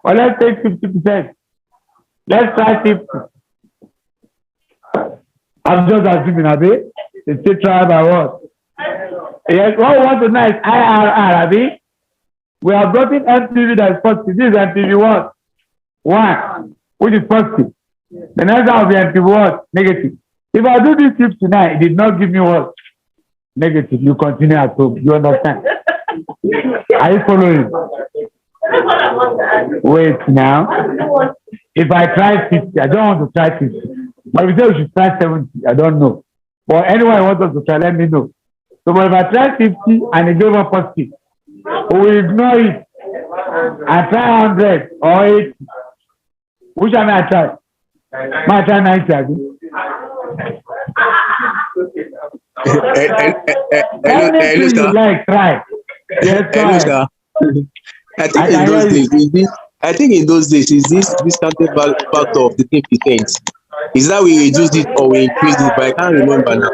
Or let's take 50%. Let's try 50. I'm just assuming, Abi. It's still try by what? Yes, what we want to know is IRR, Abi. We have gotten MPV that is positive. This is MPV what? 1, which is positive. The next one will be MPV what? Negative. If I do this 59, it did not give me what? Negative. You continue at home. You understand? Are you following? Wait now. If I try 50, I don't want to try 50. But if you say we should try 70, I don't know. But anyone wants us to try, let me know. So but if I try 50 and it goes up positive, we will ignore it and try 100 or 80. Which one I try? I try 90, I think. Anything you like, try. Yes, sir. I think in those days is this discounted factor of the 10%. Is that we reduced it or we increased it? But I can't remember now.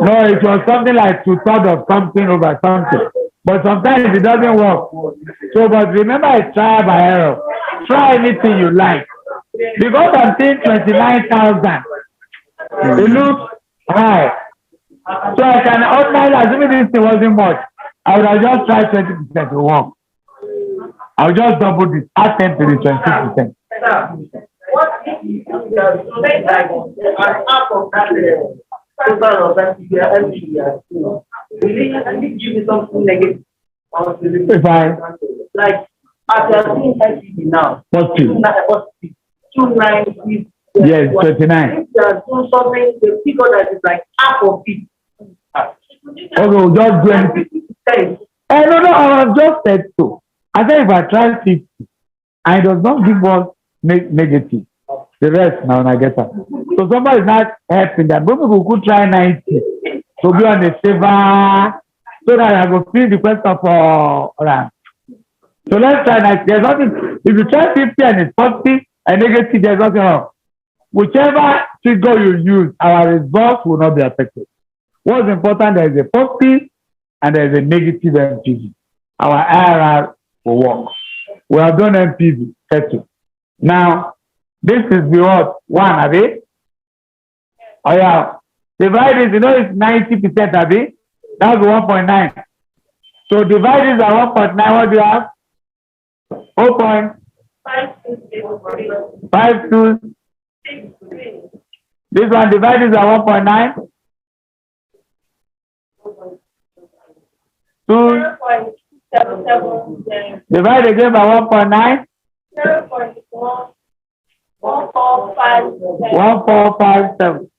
No, it was something like 2/3 of something over something. But sometimes it doesn't work. So, but remember, it's try by error. Try anything you like. Because I'm saying 29,000. It looks high. So I can outline, assuming this thing wasn't much, I would have just tried 20% to work. I will just double this, add 10 to the 20%. What if you make like an half of that total of that year? Will it give you something negative? If I like as you are seeing LTV now, positive. 290. Yes, 29. If you are doing something, the figure that is like half of it. Okay, we'll just do anything. No, I have just said so. I said if I try 50 and it does not give us negative, the rest now I get that. So somebody is not helping that. But we could try 90 to be on the saver so that I will feel the question for So let's try 90. There's nothing. If you try 50 and it's 40 and negative, there's nothing wrong. Whichever figure you use, our results will not be affected. What's important, there is a positive and there is a negative MPV. Our IRR will work. We have done MPV, 30. Now, this is the what? 1, Abi? Oh, yeah. Divide this, you know, it's 90%, Abi? That's 1.9. So divide this by 1.9, what do you have? 0.52. This one divided by 1.9. 2. Divide again by 1.9. 1457.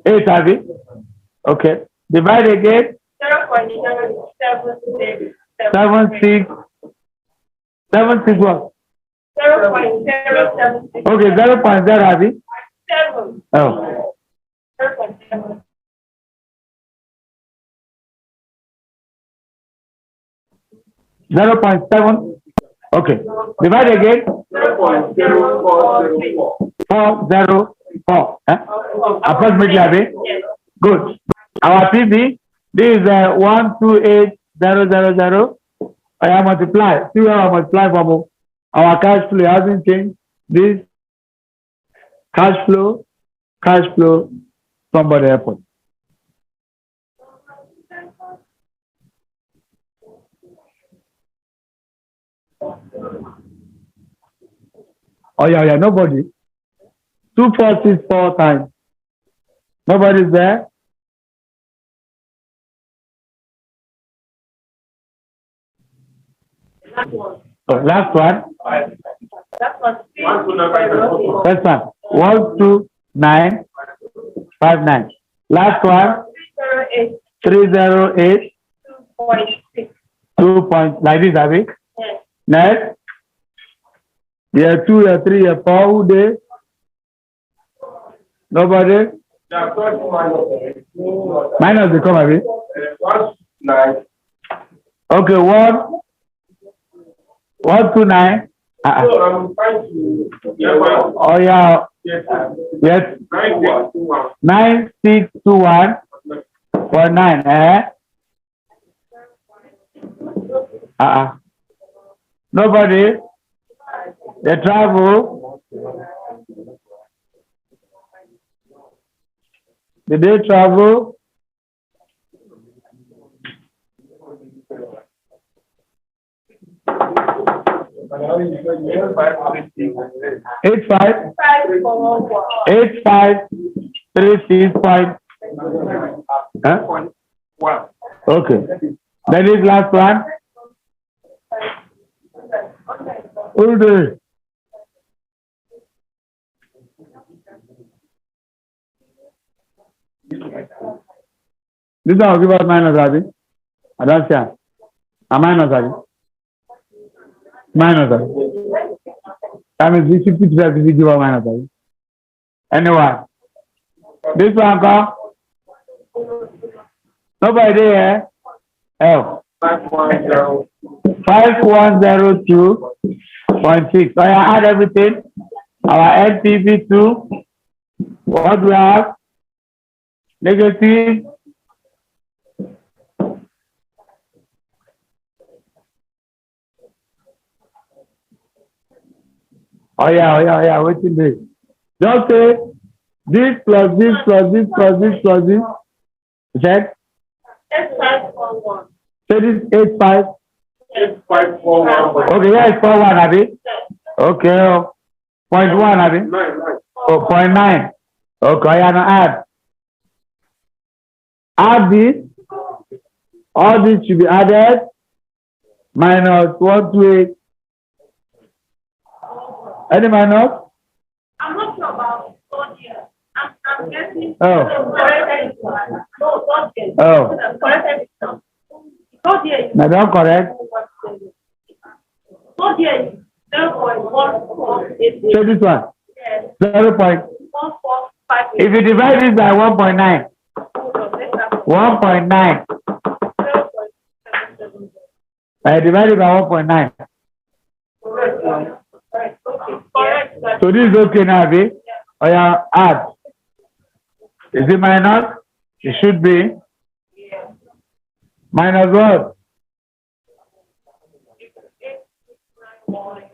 8, have it? Okay. Divide again. 76. 76 what? 0.076. Okay, 0.0, have it? 7. Oh. 0.7. 0.7. Okay. Divide again. 404. Approximately, Abi. Good. Our PB, this is 128000. I have multiplied. See how I multiply from our cash flow hasn't changed. This cash flow, somebody airport. Oh yeah, nobody. 2464 times. Nobody's there. Last one. Oh, last one. First one. 12959. Last one. 308. 2 point. Like this, Abby. Yes. Next. Year 2, year 3, year 4. Who day? Nobody. Minus the comma, Abby. 9. Okay, 129. Oh yeah. Yes. 9621.9. Nobody. They travel. Did they travel? Eight five 36 point. Huh? Okay. That is last one. All day. This one will give us minus, Abby. I don't see. A minus, Abby. Minus, Abby. That means we should put that to give us minus, Abby. Anyway. This one come. Nobody there. L. 5102.6. So I add everything. Our NPV2. What do we have? Negative. Oh yeah. Waiting this. Just say this plus this plus this plus this plus this. Check. 8541. Say this 85. 8541. Okay, yeah, it's 41, Abby. Okay. 0.1, Abby. 0.9. 0.9. Okay, I am add. Add this. All this should be added. Minus 128. Any minus? I'm not sure about third year. I'm guessing. Oh. No, don't correct. Third year is 0.148. So this one? Yes. 0.145. If you divide this by 1.9. 1.9. I divide it by 1.9. So this is okay now, Abby. Oh yeah, add. Is it minus? It should be. Minus what?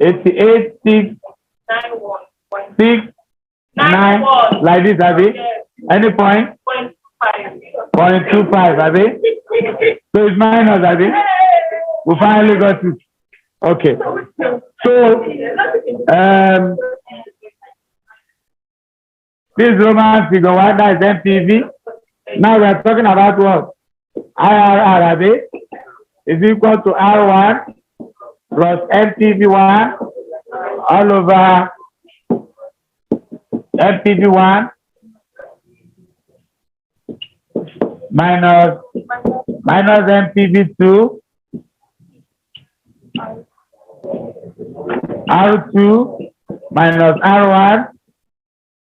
88,669. Like this, Abby. Any point? 0.25, Abby. So it's minus, Abby. We finally got it. Okay. So This Roman figure 1, that is MPV. Now we are talking about what? IRR is equal to R1 plus MPV1 all over MPV1 minus MPV2 R2 minus R1.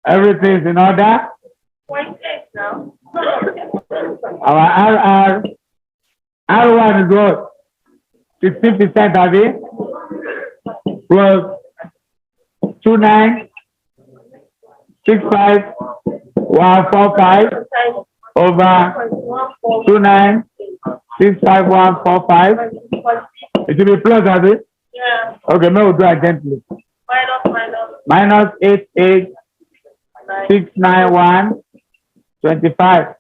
Everything is in order. Our R1 is what? 16% of it plus 2965145 over 2965145. It will be plus of it. Yeah. Okay, now we'll do it gently. Minus 8869125.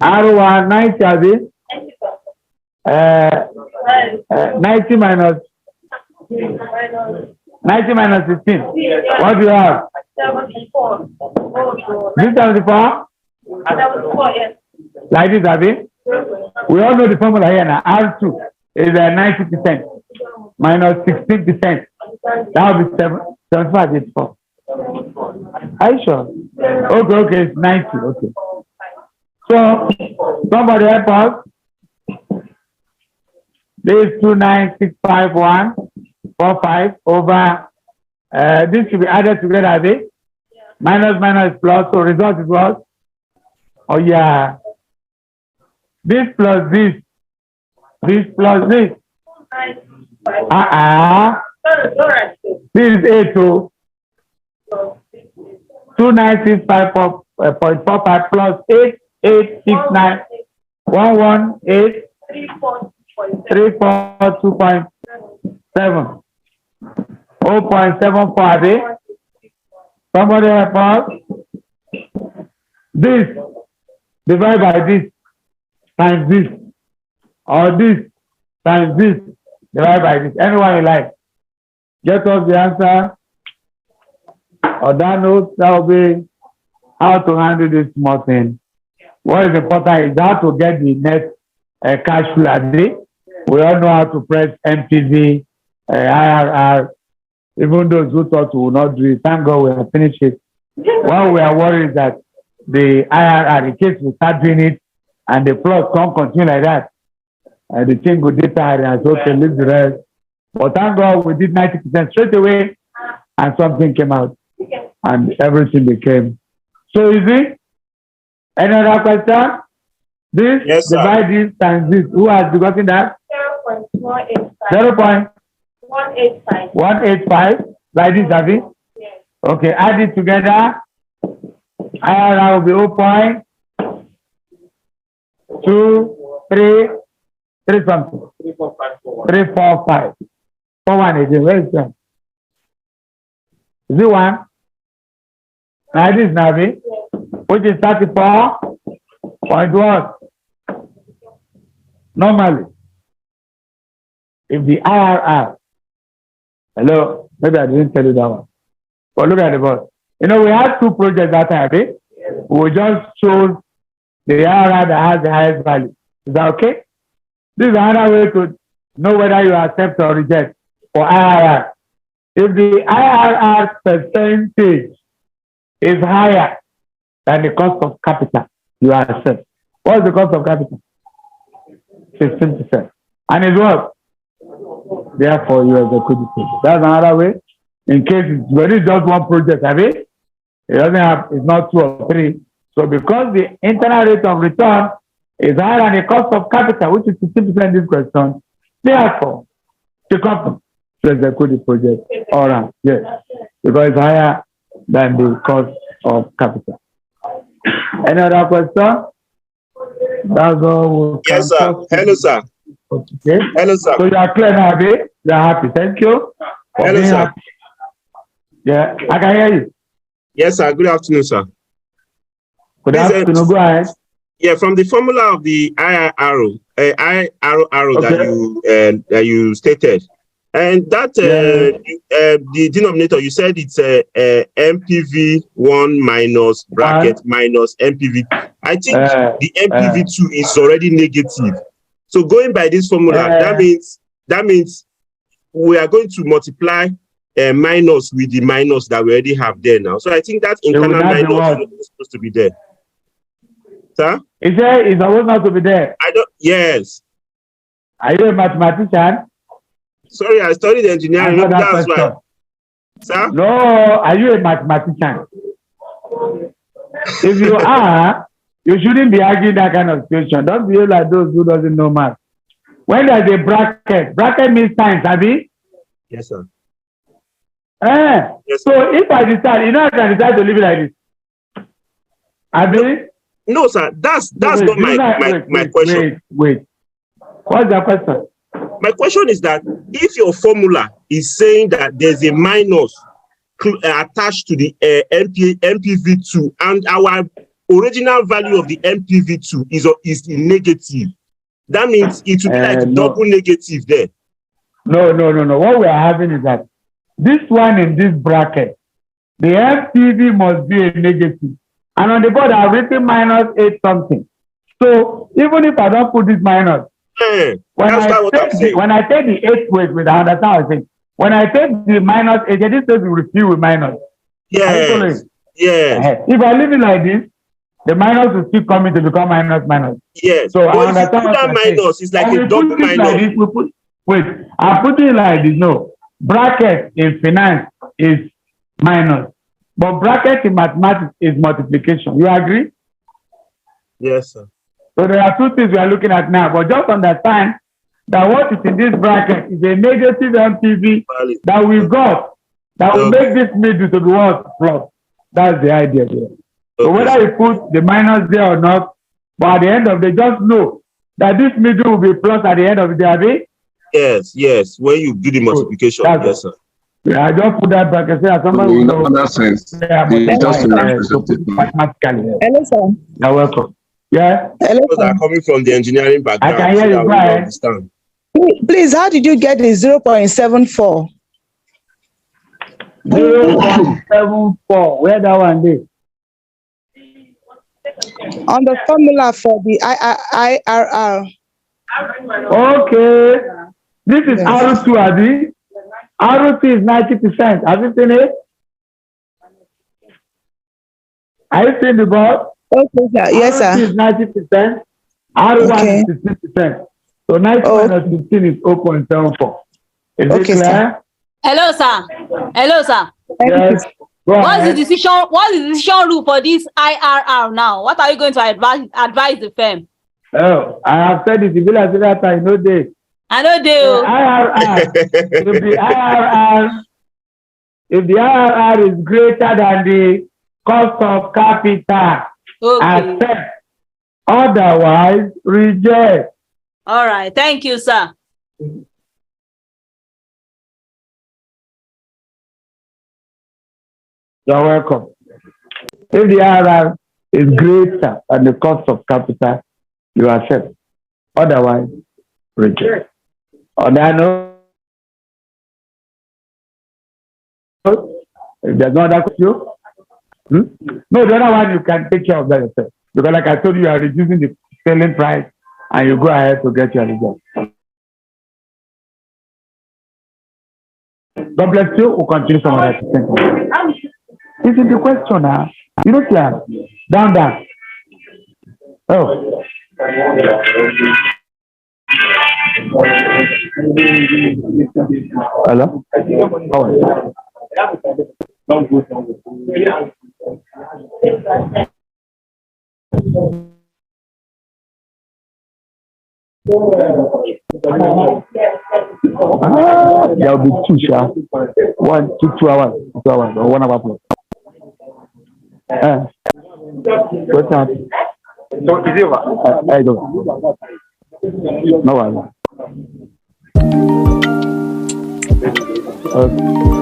R1 90 of it. 90 minus 16. What do you have? 74. This 74? 74, yes. Like this, have it? We all know the formula here now. R2 is 90% minus 16%. That will be 75, 84. Are you sure? Okay, it's 90. Okay. So, somebody help us. This is 2965145 over, this should be added together, are they? Minus plus, so result is what? Oh, yeah. This plus this plus this. This is 8 to 29654.45 plus 8869 342.7 0.74. Somebody help us. This divided by this times this, or this times this divided by this. Anyone you like. Get us the answer. Or that note, that will be how to handle this small thing. What is important is how to get the net cash flow a day. We all know how to press MPV, IRR. Even those who thought we would not do it, thank God we have finished it. What we are worried is that the IRR, in case we start doing it and the plus can't continue like that, the thing will get tired and so okay, leave the rest. But thank God we did 90% straight away and something came out and everything became so easy. Any other question? This, yes, divide this times this. Who has gotten that? 0.185. 185. Like this, have it? Yes. Okay, add it together. IRR will be 0.233 something. 345. 41 again. Where is that? Is it 1? Like this, Navi, which is 34.1. Normally, if the IRR, hello, maybe I didn't tell you that one. But look at the board. You know, we had 2 projects that time, okay? We just chose the IRR that has the highest value. Is that okay? This is another way to know whether you accept or reject for IRR. If the IRR percentage is higher than the cost of capital, you accept. What's the cost of capital? 16%. And it's what? Therefore, you execute the project. That's another way. In case it's just one project, have it? It doesn't have, it's not 2 or 3. So because the internal rate of return is higher than the cost of capital, which is 15% in this question, therefore, the company to execute the project. All right, yes. Because it's higher than the cost of capital. Any other question? That's all. Yes, sir. Hello, sir. Okay. Hello, sir. So you are clear now, Abby? You are happy. Thank you. Hello, sir. Happy. Yeah, I can hear you. Yes, sir. Good afternoon, sir. Good afternoon. Go ahead. Yeah, from the formula of the IRR okay, that you stated, And that the denominator, you said it's MPV1 minus bracket minus MPV. I think the MPV2 is already negative. So going by this formula, that means we are going to multiply minus with the minus that we already have there now. So I think that internal minus is supposed to be there. Sir? It's supposed not to be there. Yes. Are you a mathematician? Sorry, I studied engineering. That's why. Sir? No, are you a mathematician? If you are, you shouldn't be arguing that kind of situation. Don't behave like those who doesn't know math. When there's a bracket means times, Abi? Yes, sir. Yes, so if I decide, I can decide to leave it like this. Abi? No, sir. That's not my question. Wait. What's your question? My question is that if your formula is saying that there's a minus attached to the MPV2 and our original value of the MPV2 is in negative, that means it will be like double negative there. No. What we are having is that this one in this bracket, the MPV must be a negative. And on the board, I've written minus 8 something. So even if I don't put this minus, when I take the 8 with I understand what I'm saying. When I take the minus 8, this says we refill with minus. Yes. If I leave it like this, the minus will still come to become minus. Yes. So but if you put that minus, it's like a double minus. I'm putting it like this. No. Bracket in finance is minus. But bracket in mathematics is multiplication. You agree? Yes, sir. So there are two things we are looking at now, but just understand that what is in this bracket is a negative MPV that we got that will make this middle to be what? Plus. That's the idea there. So whether you put the minus there or not, but at the end of the day, just know that this middle will be plus at the end of the day. Yes. When you do the multiplication, yes, sir. Yeah, I just put that bracket. Say, somebody in that sense, mathematically. Hello, sir. You're welcome. Yeah. Hello, sir. Are coming from the engineering background. I can hear you. Understand. Please, how did you get the 0.74? 0.74. Where that one is? On the formula for the IRR. Okay. This is R2, Adi. R2 is 90%. Have you seen it? Are you seeing the board? Okay, sir. Yes, sir. R2 is 90%. R1 is 15%. So 90 minus 15 is 0.74. Is it clear? Sir. Hello, sir. Yes. What's the decision rule for this IRR now? What are you going to advise the firm? Oh, I have said it. I know this. I know they. If the IRR is greater than the cost of capital, accept. Otherwise, reject. All right. Thank you, sir. You're welcome. If the IRR is greater than the cost of capital, you accept. Otherwise, reject. On that note, if there's no other question, no, the other one you can take care of that yourself. Because like I told you, you are reducing the selling price and you go ahead to get your result. God bless you. We'll continue some other things. This is the question now. You know, Clara. Down. Oh. Hello? There will be 2 hours. 2 hours. 2 hours or 1 hour plus. What's that? So is it I don't. No one. Okay.